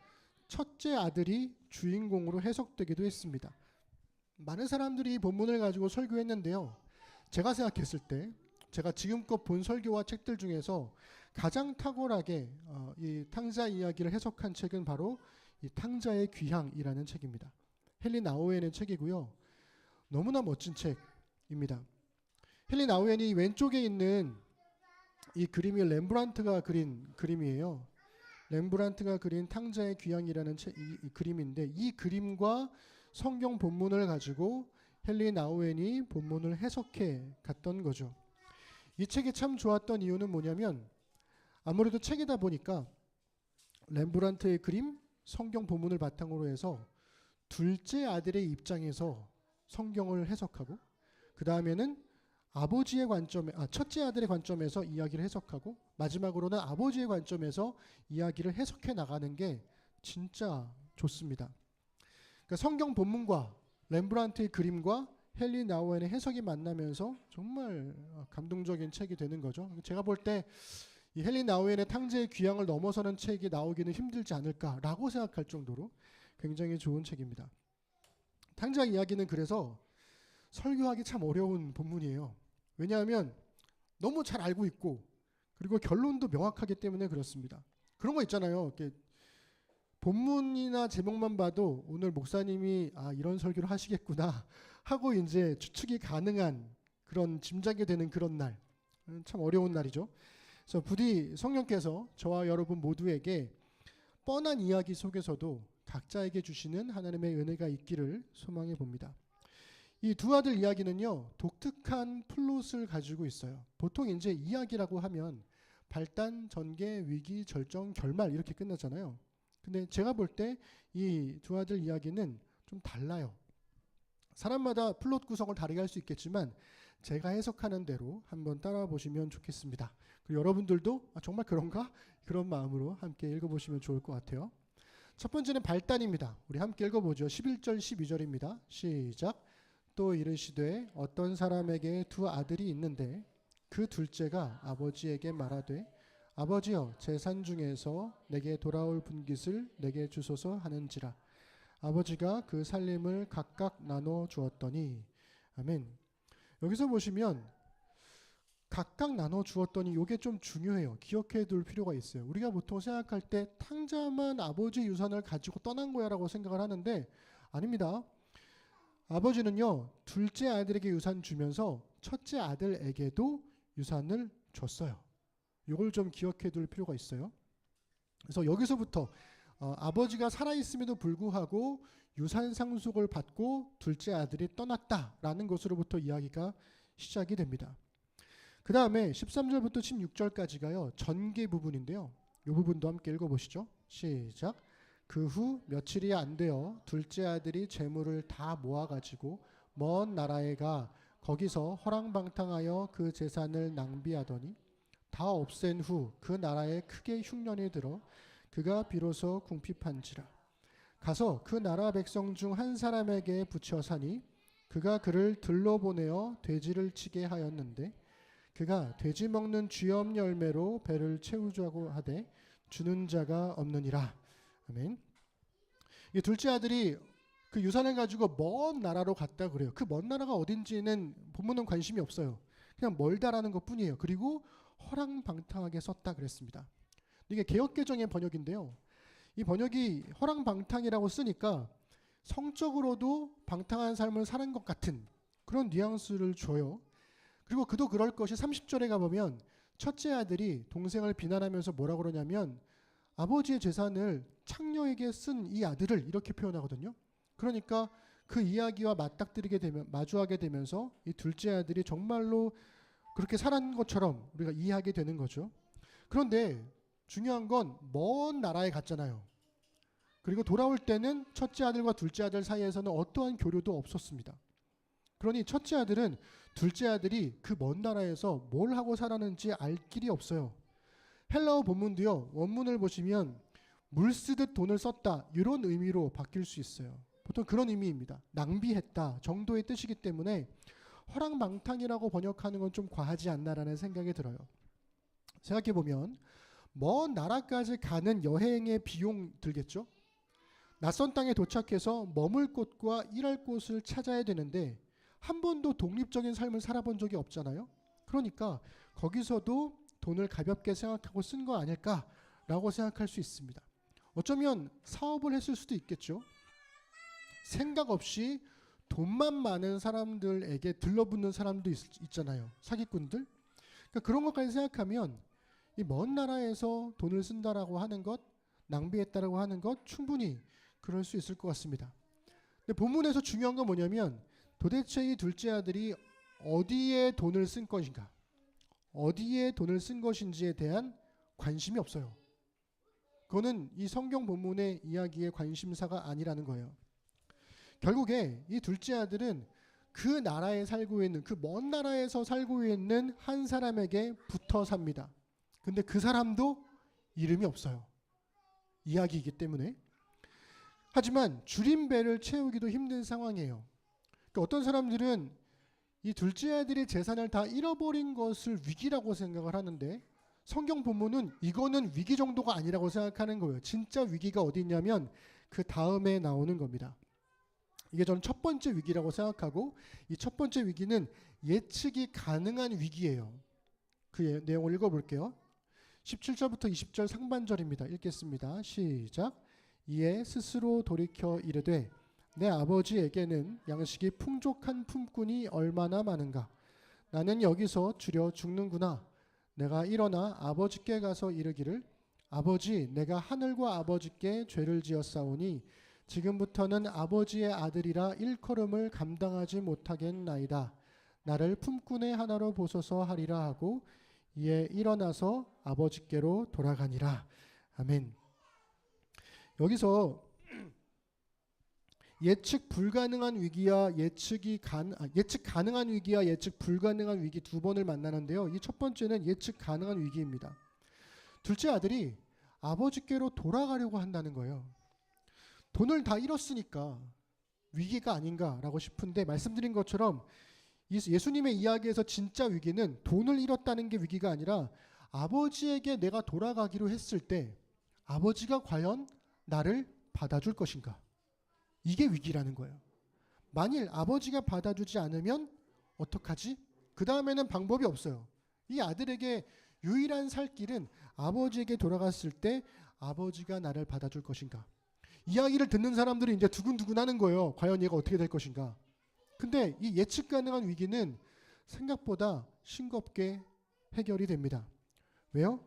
첫째 아들이 주인공으로 해석되기도 했습니다. 많은 사람들이 이 본문을 가지고 설교했는데요. 제가 생각했을 때 제가 지금껏 본 설교와 책들 중에서 가장 탁월하게 이 탕자 이야기를 해석한 책은 바로 이 탕자의 귀향이라는 책입니다. 헨리 나우엔의 책이고요. 너무나 멋진 책입니다. 헨리 나우엔이 왼쪽에 있는 이 그림이 렘브란트가 그린 그림이에요. 렘브란트가 그린 탕자의 귀향이라는 이 그림인데 이 그림과 성경 본문을 가지고 헨리 나우엔이 본문을 해석해 갔던 거죠. 이 책이 참 좋았던 이유는 뭐냐면 아무래도 책이다 보니까 렘브란트의 그림, 성경 본문을 바탕으로 해서 둘째 아들의 입장에서 성경을 해석하고 그 다음에는 아버지의 관점에 첫째 아들의 관점에서 이야기를 해석하고 마지막으로는 아버지의 관점에서 이야기를 해석해 나가는 게 진짜 좋습니다. 그러니까 성경 본문과 렘브란트의 그림과 헨리 나우엔의 해석이 만나면서 정말 감동적인 책이 되는 거죠. 제가 볼 때 이 헨리 나우엔의 탕자의 귀향을 넘어서는 책이 나오기는 힘들지 않을까라고 생각할 정도로 굉장히 좋은 책입니다. 탕자 이야기는 그래서 설교하기 참 어려운 본문이에요. 왜냐하면 너무 잘 알고 있고 그리고 결론도 명확하기 때문에 그렇습니다. 그런 거 있잖아요. 이렇게 본문이나 제목만 봐도 오늘 목사님이 이런 설교를 하시겠구나 하고 이제 추측이 가능한 그런 짐작이 되는 그런 날. 참 어려운 날이죠. 그래서 부디 성령께서 저와 여러분 모두에게 뻔한 이야기 속에서도 각자에게 주시는 하나님의 은혜가 있기를 소망해 봅니다. 이 두 아들 이야기는요, 독특한 플롯을 가지고 있어요. 보통 이제 이야기라고 하면 발단, 전개, 위기, 절정, 결말 이렇게 끝나잖아요. 근데 제가 볼 때 이 두 아들 이야기는 좀 달라요. 사람마다 플롯 구성을 다르게 할 수 있겠지만 제가 해석하는 대로 한번 따라와 보시면 좋겠습니다. 그리고 여러분들도 정말 그런가? 그런 마음으로 함께 읽어보시면 좋을 것 같아요. 첫 번째는 발단입니다. 우리 함께 읽어보죠. 11절 12절입니다. 시작. 또 이르시되 어떤 사람에게 두 아들이 있는데 그 둘째가 아버지에게 말하되 아버지여 제 산 중에서 내게 돌아올 분깃을 내게 주소서 하는지라. 아버지가 그 살림을 각각 나눠 주었더니 아멘. 여기서 보시면 각각 나눠 주었더니 이게 좀 중요해요. 기억해 둘 필요가 있어요. 우리가 보통 생각할 때 탕자만 아버지 유산을 가지고 떠난 거야 라고 생각을 하는데 아닙니다. 아버지는요 둘째 아들에게 유산 주면서 첫째 아들에게도 유산을 줬어요. 이걸 좀 기억해 둘 필요가 있어요. 그래서 여기서부터 아버지가 살아있음에도 불구하고 유산 상속을 받고 둘째 아들이 떠났다라는 것으로부터 이야기가 시작이 됩니다. 그 다음에 13절부터 16절까지가요 전개 부분인데요. 이 부분도 함께 읽어보시죠. 시작. 그 후 며칠이 안 되어 둘째 아들이 재물을 다 모아가지고 먼 나라에 가 거기서 허랑방탕하여 그 재산을 낭비하더니 다 없앤 후 그 나라에 크게 흉년이 들어 그가 비로소 궁핍한지라. 가서 그 나라 백성 중 한 사람에게 붙여 사니 그가 그를 들러 보내어 돼지를 치게 하였는데 그가 돼지 먹는 쥐염 열매로 배를 채우자고 하되 주는 자가 없느니라. 아멘. 이 둘째 아들이 그 유산을 가지고 먼 나라로 갔다 그래요. 그 먼 나라가 어딘지는 본문은 관심이 없어요. 그냥 멀다라는 것뿐이에요. 그리고 허랑방탕하게 썼다 그랬습니다. 이게 개역개정의 번역인데요. 이 번역이 허랑방탕이라고 쓰니까 성적으로도 방탕한 삶을 사는 것 같은 그런 뉘앙스를 줘요. 그리고 그도 그럴 것이 30절에 가보면 첫째 아들이 동생을 비난하면서 뭐라 그러냐면 아버지의 재산을 창녀에게 쓴 이 아들을 이렇게 표현하거든요. 그러니까 그 이야기와 마주하게 되면서 이 둘째 아들이 정말로 그렇게 살았는 것처럼 우리가 이해하게 되는 거죠. 그런데 중요한 건 먼 나라에 갔잖아요. 그리고 돌아올 때는 첫째 아들과 둘째 아들 사이에서는 어떠한 교류도 없었습니다. 그러니 첫째 아들은 둘째 아들이 그 먼 나라에서 뭘 하고 살았는지 알 길이 없어요. 헬라어 본문도요. 원문을 보시면 물 쓰듯 돈을 썼다 이런 의미로 바뀔 수 있어요. 보통 그런 의미입니다. 낭비했다 정도의 뜻이기 때문에 허랑방탕이라고 번역하는 건 좀 과하지 않나라는 생각이 들어요. 생각해보면 먼 나라까지 가는 여행의 비용 들겠죠? 낯선 땅에 도착해서 머물 곳과 일할 곳을 찾아야 되는데 한 번도 독립적인 삶을 살아본 적이 없잖아요. 그러니까 거기서도 돈을 가볍게 생각하고 쓴 거 아닐까라고 생각할 수 있습니다. 어쩌면 사업을 했을 수도 있겠죠. 생각 없이 돈만 많은 사람들에게 들러붙는 사람도 있잖아요. 사기꾼들. 그러니까 그런 것까지 생각하면 이 먼 나라에서 돈을 쓴다라고 하는 것, 낭비했다라고 하는 것 충분히 그럴 수 있을 것 같습니다. 근데 본문에서 중요한 건 뭐냐면 도대체 이 둘째 아들이 어디에 돈을 쓴 것인가, 어디에 돈을 쓴 것인지에 대한 관심이 없어요. 그거는 이 성경 본문의 이야기의 관심사가 아니라는 거예요. 결국에 이 둘째 아들은 그 나라에 살고 있는, 그 먼 나라에서 살고 있는 한 사람에게 붙어 삽니다. 근데 그 사람도 이름이 없어요. 이야기이기 때문에. 하지만 줄인 배를 채우기도 힘든 상황이에요. 그러니까 어떤 사람들은 이 둘째 아들의 재산을 다 잃어버린 것을 위기라고 생각을 하는데 성경 본문은 이거는 위기 정도가 아니라고 생각하는 거예요. 진짜 위기가 어디 있냐면 그 다음에 나오는 겁니다. 이게 저는 첫 번째 위기라고 생각하고 이 첫 번째 위기는 예측이 가능한 위기예요. 그 내용을 읽어볼게요. 17절부터 20절 상반절입니다. 읽겠습니다. 시작. 이에 스스로 돌이켜 이르되 내 아버지에게는 양식이 풍족한 품꾼이 얼마나 많은가. 나는 여기서 주려 죽는구나. 내가 일어나 아버지께 가서 이르기를 아버지 내가 하늘과 아버지께 죄를 지었사오니 지금부터는 아버지의 아들이라 일컬음을 감당하지 못하겠나이다. 나를 품꾼의 하나로 보소서 하리라 하고 이에 일어나서 아버지께로 돌아가니라. 아멘. 여기서 예측 불가능한 위기와 예측 가능한 위기와 예측 불가능한 위기 두 번을 만나는데요. 이 첫 번째는 예측 가능한 위기입니다. 둘째 아들이 아버지께로 돌아가려고 한다는 거예요. 돈을 다 잃었으니까 위기가 아닌가라고 싶은데 말씀드린 것처럼 예수님의 이야기에서 진짜 위기는 돈을 잃었다는 게 위기가 아니라 아버지에게 내가 돌아가기로 했을 때 아버지가 과연 나를 받아줄 것인가? 이게 위기라는 거예요. 만일 아버지가 받아주지 않으면 어떡하지? 그 다음에는 방법이 없어요. 이 아들에게 유일한 살 길은 아버지에게 돌아갔을 때 아버지가 나를 받아줄 것인가? 이야기를 듣는 사람들이 이제 두근두근 하는 거예요. 과연 얘가 어떻게 될 것인가? 근데 이 예측 가능한 위기는 생각보다 싱겁게 해결이 됩니다. 왜요?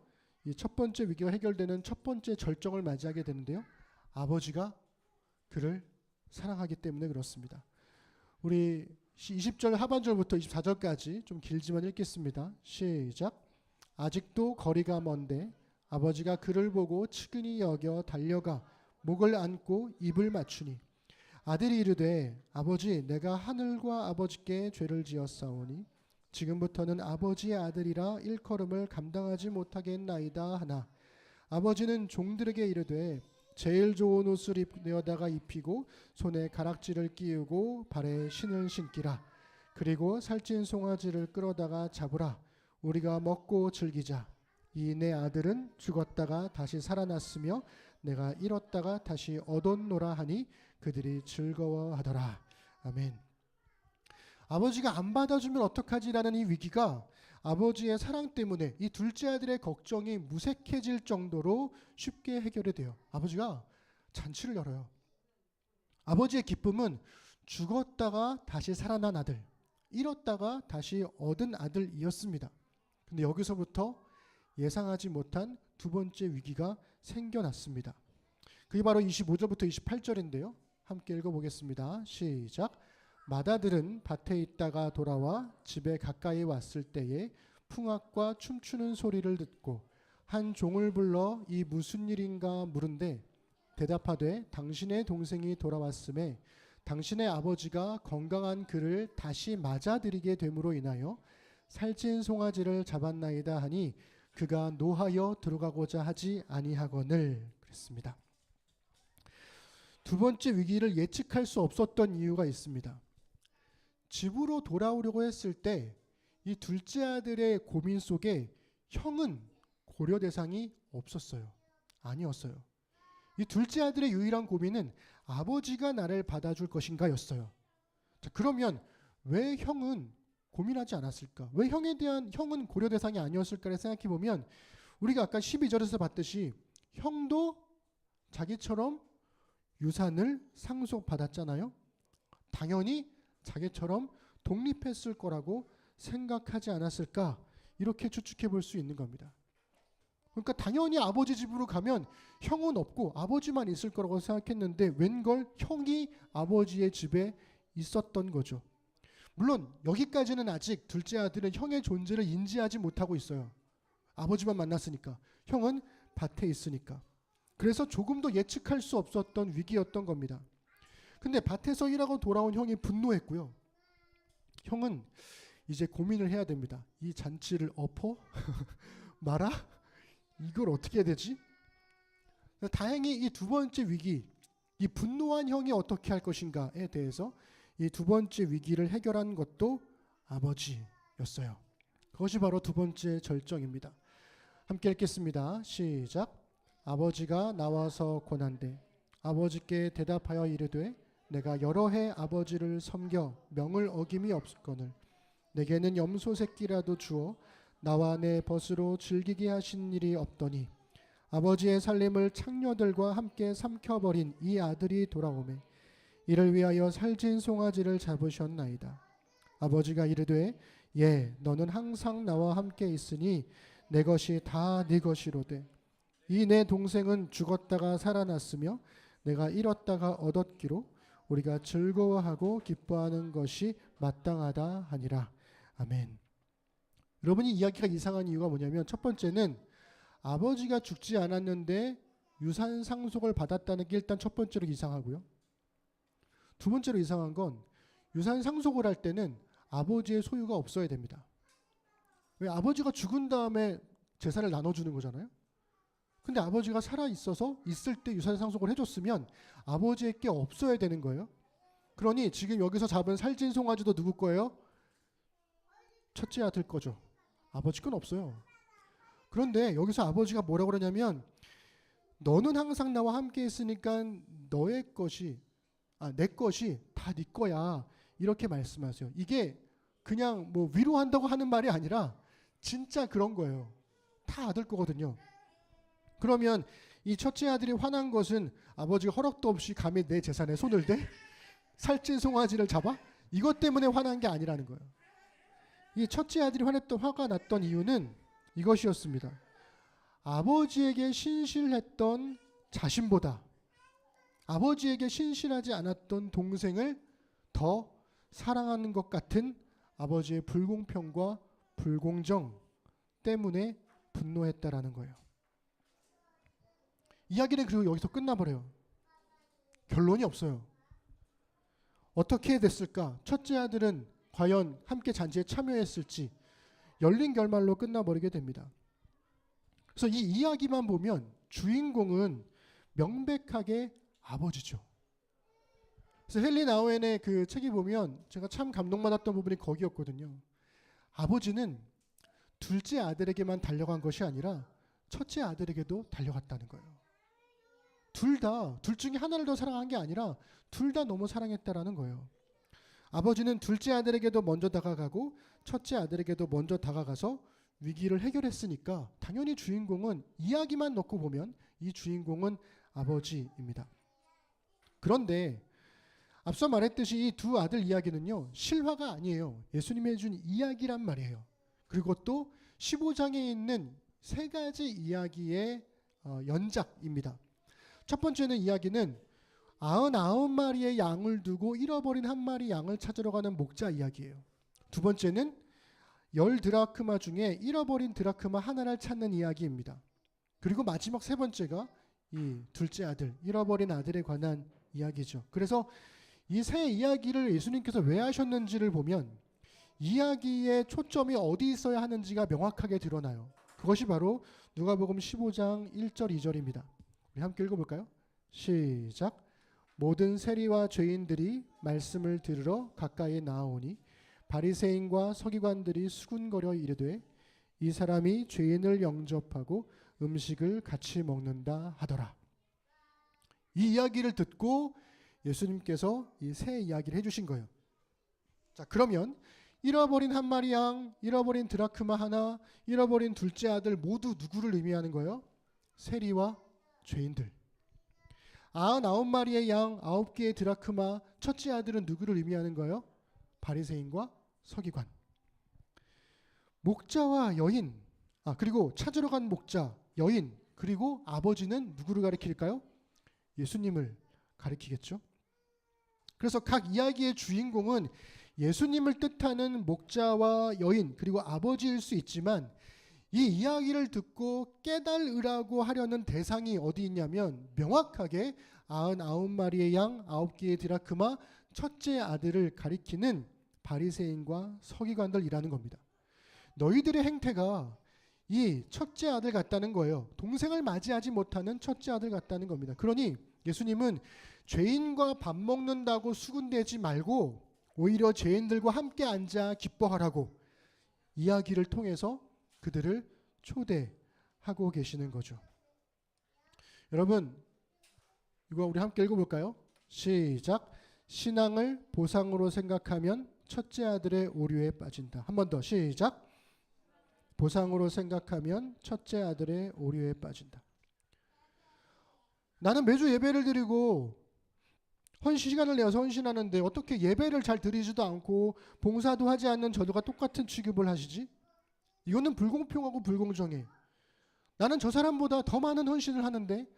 이 첫 번째 위기가 해결되는 첫 번째 절정을 맞이하게 되는데요. 아버지가 그를 사랑하기 때문에 그렇습니다. 우리 20절 하반절부터 24절까지 좀 길지만 읽겠습니다. 시작. 아직도 거리가 먼데 아버지가 그를 보고 측은히 여겨 달려가 목을 안고 입을 맞추니 아들이 이르되 아버지 내가 하늘과 아버지께 죄를 지었사오니 지금부터는 아버지의 아들이라 일컬음을 감당하지 못하겠나이다 하나 아버지는 종들에게 이르되 제일 좋은 옷을 내어다가 입히고 손에 가락지를 끼우고 발에 신을 신기라. 그리고 살찐 송아지를 끌어다가 잡으라. 우리가 먹고 즐기자. 이 내 아들은 죽었다가 다시 살아났으며 내가 잃었다가 다시 얻었노라 하니 그들이 즐거워하더라. 아멘. 아버지가 안 받아주면 어떡하지라는 이 위기가 아버지의 사랑 때문에 이 둘째 아들의 걱정이 무색해질 정도로 쉽게 해결이 돼요. 아버지가 잔치를 열어요. 아버지의 기쁨은 죽었다가 다시 살아난 아들, 잃었다가 다시 얻은 아들이었습니다. 근데 여기서부터 예상하지 못한 두 번째 위기가 생겨났습니다. 그게 바로 25절부터 28절인데요. 함께 읽어보겠습니다. 시작. 맏아들은 밭에 있다가 돌아와 집에 가까이 왔을 때에 풍악과 춤추는 소리를 듣고 한 종을 불러 이 무슨 일인가 물은데 대답하되 당신의 동생이 돌아왔음에 당신의 아버지가 건강한 그를 다시 맞아들이게 됨으로 인하여 살찐 송아지를 잡았나이다 하니 그가 노하여 들어가고자 하지 아니하거늘 그랬습니다. 두 번째 위기를 예측할 수 없었던 이유가 있습니다. 집으로 돌아오려고 했을 때 이 둘째 아들의 고민 속에 형은 고려 대상이 없었어요. 아니었어요. 이 둘째 아들의 유일한 고민은 아버지가 나를 받아줄 것인가 였어요. 자, 그러면 왜 형은 고민하지 않았을까? 왜 형은 고려 대상이 아니었을까를 생각해 보면 우리가 아까 12절에서 봤듯이 형도 자기처럼 유산을 상속받았잖아요. 당연히 자기처럼 독립했을 거라고 생각하지 않았을까? 이렇게 추측해 볼 수 있는 겁니다. 그러니까 당연히 아버지 집으로 가면 형은 없고 아버지만 있을 거라고 생각했는데 웬걸 형이 아버지의 집에 있었던 거죠. 물론 여기까지는 아직 둘째 아들은 형의 존재를 인지하지 못하고 있어요. 아버지만 만났으니까. 형은 밭에 있으니까. 그래서 조금 더 예측할 수 없었던 위기였던 겁니다. 근데 밭에서 일하고 돌아온 형이 분노했고요. 형은 이제 고민을 해야 됩니다. 이 잔치를 엎어? 말아? 이걸 어떻게 해야 되지? 다행히 이 두 번째 위기, 이 분노한 형이 어떻게 할 것인가에 대해서 이 두 번째 위기를 해결한 것도 아버지였어요. 그것이 바로 두 번째 절정입니다. 함께 읽겠습니다. 시작. 아버지가 나와서 권한대 아버지께 대답하여 이르되 내가 여러 해 아버지를 섬겨 명을 어김이 없거늘 내게는 염소 새끼라도 주어 나와 내 벗으로 즐기게 하신 일이 없더니 아버지의 살림을 창녀들과 함께 삼켜버린 이 아들이 돌아오매 이를 위하여 살찐 송아지를 잡으셨나이다. 아버지가 이르되 예 너는 항상 나와 함께 있으니 내 것이 다 네 것이로되 이 내 동생은 죽었다가 살아났으며 내가 잃었다가 얻었기로 우리가 즐거워하고 기뻐하는 것이 마땅하다 하니라. 아멘. 여러분 이 이야기가 이상한 이유가 뭐냐면 첫 번째는 아버지가 죽지 않았는데 유산 상속을 받았다는 게 일단 첫 번째로 이상하고요. 두 번째로 이상한 건 유산 상속을 할 때는 아버지의 소유가 없어야 됩니다. 왜 아버지가 죽은 다음에 재산을 나눠주는 거잖아요. 근데 아버지가 살아있어서 있을 때 유산 상속을 해줬으면 아버지의 게 없어야 되는 거예요. 그러니 지금 여기서 잡은 살찐 송아지도 누구 거예요? 첫째 아들 거죠. 아버지 건 없어요. 그런데 여기서 아버지가 뭐라고 그러냐면 너는 항상 나와 함께 있으니까 너의 것이 내 것이 다 네 거야 이렇게 말씀하세요. 이게 그냥 뭐 위로한다고 하는 말이 아니라 진짜 그런 거예요. 다 아들 거거든요. 그러면 이 첫째 아들이 화난 것은 아버지가 허락도 없이 감히 내 재산에 손을 대? 살찐 송아지를 잡아? 이것 때문에 화난 게 아니라는 거예요. 이 첫째 아들이 화가 났던 이유는 이것이었습니다. 아버지에게 신실했던 자신보다 아버지에게 신실하지 않았던 동생을 더 사랑하는 것 같은 아버지의 불공평과 불공정 때문에 분노했다라는 거예요. 이야기는 그리고 여기서 끝나버려요. 결론이 없어요. 어떻게 됐을까? 첫째 아들은 과연 함께 잔치에 참여했을지 열린 결말로 끝나버리게 됩니다. 그래서 이 이야기만 보면 주인공은 명백하게 아버지죠. 그래서 헨리 나우엔의 그 책이 보면 제가 참 감동받았던 부분이 거기였거든요. 아버지는 둘째 아들에게만 달려간 것이 아니라 첫째 아들에게도 달려갔다는 거예요. 둘 중에 하나를 더 사랑한 게 아니라 둘 다 너무 사랑했다라는 거예요. 아버지는 둘째 아들에게도 먼저 다가가고 첫째 아들에게도 먼저 다가가서 위기를 해결했으니까 당연히 주인공은, 이야기만 놓고 보면 이 주인공은 아버지입니다. 그런데 앞서 말했듯이 이 두 아들 이야기는요, 실화가 아니에요. 예수님이 해준 이야기란 말이에요. 그리고 또 15장에 있는 세 가지 이야기의 연작입니다. 첫 번째는 이야기는 99마리의 양을 두고 잃어버린 한 마리 양을 찾으러 가는 목자 이야기예요. 두 번째는 10드라크마 중에 잃어버린 드라크마 하나를 찾는 이야기입니다. 그리고 마지막 세 번째가 이 둘째 아들, 잃어버린 아들에 관한 이야기죠. 그래서 이 세 이야기를 예수님께서 왜 하셨는지를 보면 이야기의 초점이 어디 있어야 하는지가 명확하게 드러나요. 그것이 바로 누가복음 15장 1절 2절입니다. 우리 함께 읽어볼까요? 시작. 모든 세리와 죄인들이 말씀을 들으러 가까이 나아오니 바리새인과 서기관들이 수군거려 이르되 이 사람이 죄인을 영접하고 음식을 같이 먹는다 하더라. 이 이야기를 듣고 예수님께서 이 세 이야기를 해주신 거예요. 자, 그러면 잃어버린 한 마리 양, 잃어버린 드라크마 하나, 잃어버린 둘째 아들 모두 누구를 의미하는 거예요? 세리와 죄인들. 99마리의 양, 9개의 드라크마, 첫째 아들은 누구를 의미하는 거예요? 바리새인과 서기관. 목자와 여인, 그리고 찾으러 간 목자, 여인, 그리고 아버지는 누구를 가리킬까요? 예수님을 가리키겠죠. 그래서 각 이야기의 주인공은 예수님을 뜻하는 목자와 여인, 그리고 아버지일 수 있지만 이 이야기를 듣고 깨달으라고 하려는 대상이 어디 있냐면 명확하게 99마리의 양, 9개의 드라크마, 첫째 아들을 가리키는 바리새인과 서기관들이라는 겁니다. 너희들의 행태가 이 첫째 아들 같다는 거예요. 동생을 맞이하지 못하는 첫째 아들 같다는 겁니다. 그러니 예수님은 죄인과 밥 먹는다고 수군대지 말고 오히려 죄인들과 함께 앉아 기뻐하라고 이야기를 통해서 그들을 초대하고 계시는 거죠. 여러분, 이거 우리 함께 읽어볼까요? 시작. 신앙을 보상으로 생각하면 첫째 아들의 오류에 빠진다. 한 번 더 시작. 보상으로 생각하면 첫째 아들의 오류에 빠진다. 나는 매주 예배를 드리고 시간을 내어서 헌신하는데 어떻게 예배를 잘 드리지도 않고 봉사도 하지 않는 저도가 똑같은 취급을 하시지? 이거는 불공평하고 불공정해. 나는 저 사람보다 더 많은 헌신을 하는데,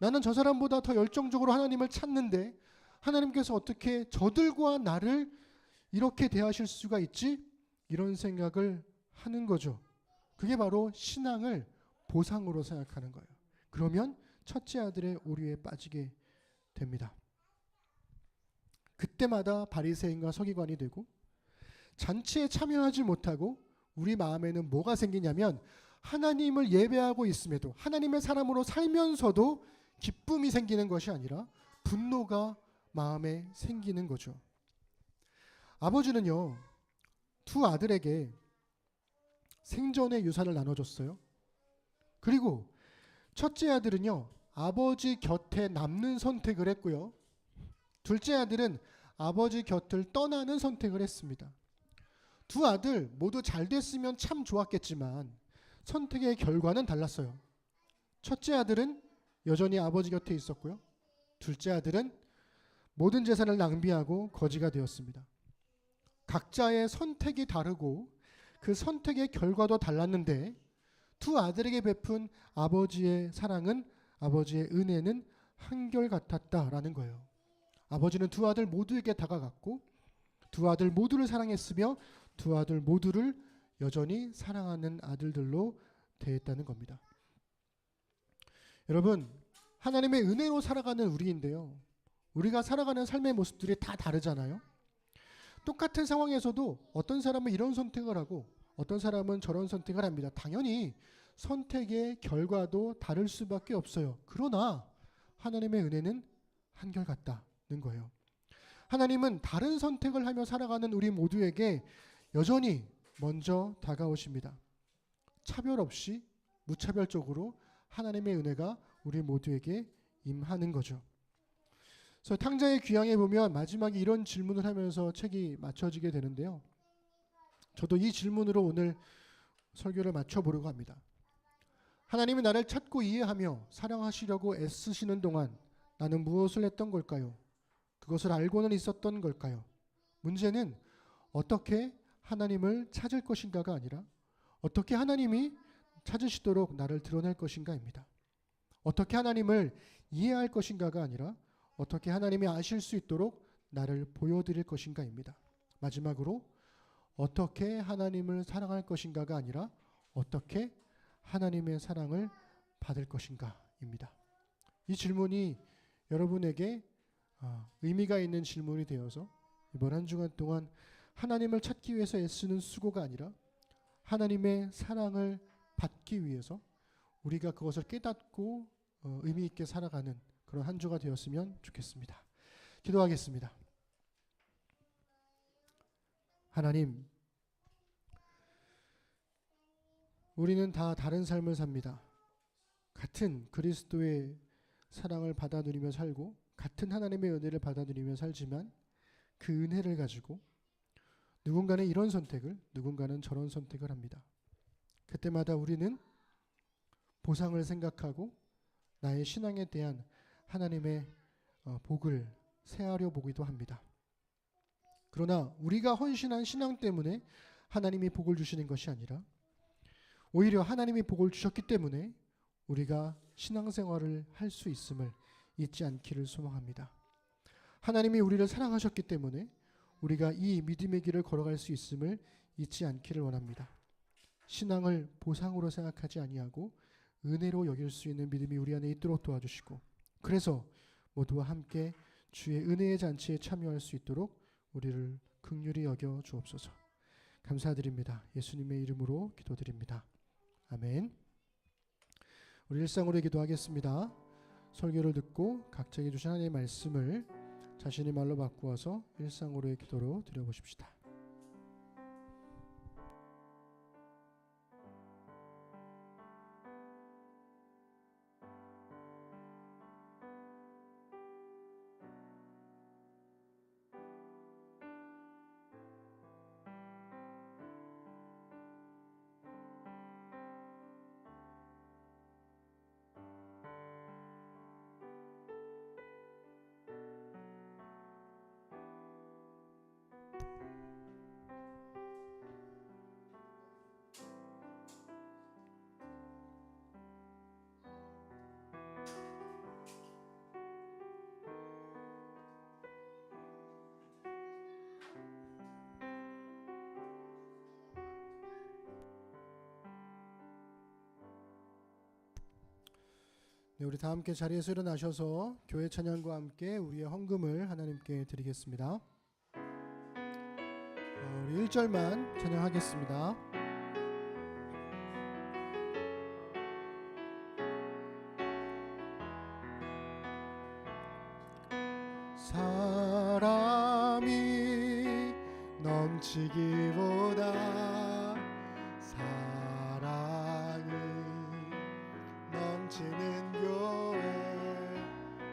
나는 저 사람보다 더 열정적으로 하나님을 찾는데 하나님께서 어떻게 저들과 나를 이렇게 대하실 수가 있지? 이런 생각을 하는 거죠. 그게 바로 신앙을 보상으로 생각하는 거예요. 그러면 첫째 아들의 오류에 빠지게 됩니다. 그때마다 바리새인과 서기관이 되고 잔치에 참여하지 못하고 우리 마음에는 뭐가 생기냐면 하나님을 예배하고 있음에도 하나님의 사람으로 살면서도 기쁨이 생기는 것이 아니라 분노가 마음에 생기는 거죠. 아버지는요, 두 아들에게 생전의 유산을 나눠줬어요. 그리고 첫째 아들은요, 아버지 곁에 남는 선택을 했고요. 둘째 아들은 아버지 곁을 떠나는 선택을 했습니다. 두 아들 모두 잘 됐으면 참 좋았겠지만 선택의 결과는 달랐어요. 첫째 아들은 여전히 아버지 곁에 있었고요. 둘째 아들은 모든 재산을 낭비하고 거지가 되었습니다. 각자의 선택이 다르고 그 선택의 결과도 달랐는데 두 아들에게 베푼 아버지의 사랑은, 아버지의 은혜는 한결같았다라는 거예요. 아버지는 두 아들 모두에게 다가갔고 두 아들 모두를 사랑했으며 두 아들 모두를 여전히 사랑하는 아들들로 대했다는 겁니다. 여러분, 하나님의 은혜로 살아가는 우리인데요, 우리가 살아가는 삶의 모습들이 다 다르잖아요. 똑같은 상황에서도 어떤 사람은 이런 선택을 하고 어떤 사람은 저런 선택을 합니다. 당연히 선택의 결과도 다를 수밖에 없어요. 그러나 하나님의 은혜는 한결같다는 거예요. 하나님은 다른 선택을 하며 살아가는 우리 모두에게 여전히 먼저 다가오십니다. 차별 없이 무차별적으로 하나님의 은혜가 우리 모두에게 임하는 거죠. 그래서 탕자의 귀향에 보면 마지막에 이런 질문을 하면서 책이 맞춰지게 되는데요. 저도 이 질문으로 오늘 설교를 맞춰보려고 합니다. 하나님이 나를 찾고 이해하며 사랑하시려고 애쓰시는 동안 나는 무엇을 했던 걸까요? 그것을 알고는 있었던 걸까요? 문제는 어떻게 하나님을 찾을 것인가가 아니라 어떻게 하나님이 찾으시도록 나를 드러낼 것인가입니다. 어떻게 하나님을 이해할 것인가가 아니라 어떻게 하나님이 아실 수 있도록 나를 보여드릴 것인가입니다. 마지막으로 어떻게 하나님을 사랑할 것인가가 아니라 어떻게 하나님의 사랑을 받을 것인가입니다. 이 질문이 여러분에게 의미가 있는 질문이 되어서 이번 한 주간 동안 하나님을 찾기 위해서 애쓰는 수고가 아니라 하나님의 사랑을 받기 위해서 우리가 그것을 깨닫고 의미 있게 살아가는 그런 한 주가 되었으면 좋겠습니다. 기도하겠습니다. 하나님, 우리는 다 다른 삶을 삽니다. 같은 그리스도의 사랑을 받아 누리며 살고 같은 하나님의 은혜를 받아 누리며 살지만 그 은혜를 가지고 누군가는 이런 선택을, 누군가는 저런 선택을 합니다. 그때마다 우리는 보상을 생각하고 나의 신앙에 대한 하나님의 복을 세하려 보기도 합니다. 그러나 우리가 헌신한 신앙 때문에 하나님이 복을 주시는 것이 아니라 오히려 하나님이 복을 주셨기 때문에 우리가 신앙생활을 할 수 있음을 잊지 않기를 소망합니다. 하나님이 우리를 사랑하셨기 때문에 우리가 이 믿음의 길을 걸어갈 수 있음을 잊지 않기를 원합니다. 신앙을 보상으로 생각하지 아니하고 은혜로 여길 수 있는 믿음이 우리 안에 있도록 도와주시고, 그래서 모두와 함께 주의 은혜의 잔치에 참여할 수 있도록 우리를 긍휼히 여겨 주옵소서. 감사드립니다. 예수님의 이름으로 기도드립니다. 아멘. 우리 일상으로 기도하겠습니다. 설교를 듣고 각자에게 주신 하나님의 말씀을 자신의 말로 바꾸어서 일상으로의 기도로 드려보십시다. 네, 우리 다 함께 자리에서 일어나셔서 교회 찬양과 함께 우리의 헌금을 하나님께 드리겠습니다. 우리 1절만 찬양하겠습니다. 사람이 넘치기보다 사랑이 넘치는 교회,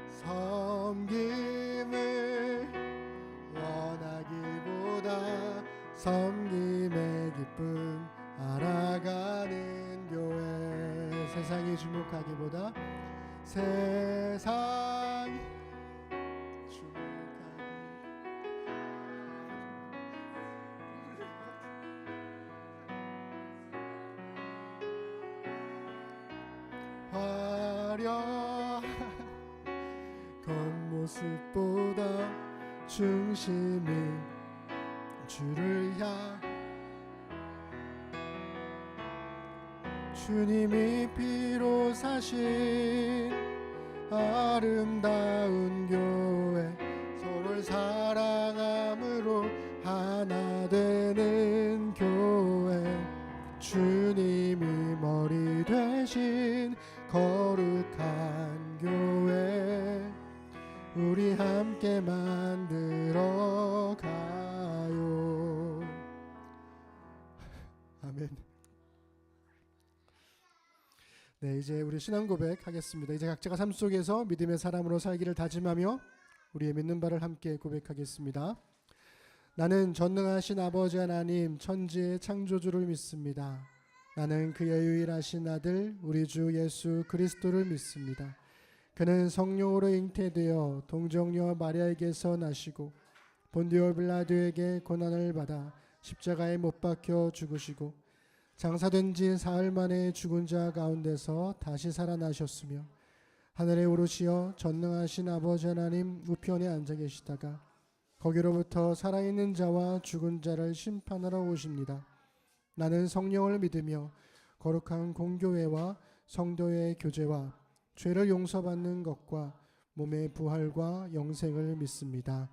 섬김을 원하기보다 섬김의 기쁨 알아가는 교회, 세상이 주목하기보다 세상이 화려한 겉모습보다 중심이 주를 향, 주님이 피로 사신 아름다운 교회, 서로를 사랑함으로 하나 되는 교회, 주님이 머리 되신 거룩한 교회, 우리 함께 만들어 가요. 아멘. 이제 우리 신앙 고백하겠습니다. 이제 각자가 삶 속에서 믿음의 사람으로 살기를 다짐하며 우리의 믿는 바를 함께 고백하겠습니다. 나는 전능하신 아버지 하나님 천지의 창조주를 믿습니다. 나는 그의 유일하신 아들 우리 주 예수 그리스도를 믿습니다. 그는 성령으로 잉태되어 동정녀 마리아에게서 나시고 본디오 빌라도에게 고난을 받아 십자가에 못 박혀 죽으시고 장사된 지 사흘 만에 죽은 자 가운데서 다시 살아나셨으며 하늘에 오르시어 전능하신 아버지 하나님 우편에 앉아 계시다가 거기로부터 살아있는 자와 죽은 자를 심판하러 오십니다. 나는 성령을 믿으며 거룩한 공교회와 성도의 교제와 죄를 용서받는 것과 몸의 부활과 영생을 믿습니다.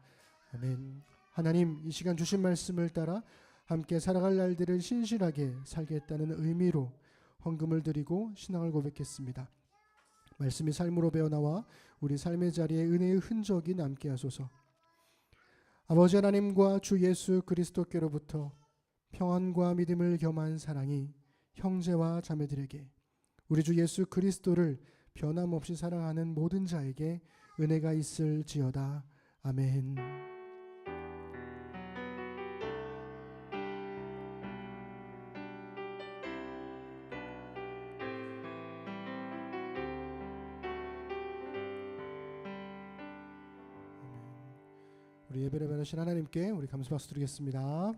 아멘. 하나님, 이 시간 주신 말씀을 따라 함께 살아갈 날들을 신실하게 살겠다는 의미로 헌금을 드리고 신앙을 고백했습니다. 말씀이 삶으로 배어나와 우리 삶의 자리에 은혜의 흔적이 남게 하소서. 아버지 하나님과 주 예수 그리스도께로부터 평안과 믿음을 겸한 사랑이 형제와 자매들에게, 우리 주 예수 그리스도를 변함없이 사랑하는 모든 자에게 은혜가 있을지어다. 아멘. 우리 예배를 받으신 하나님께 우리 감사 박수 드리겠습니다.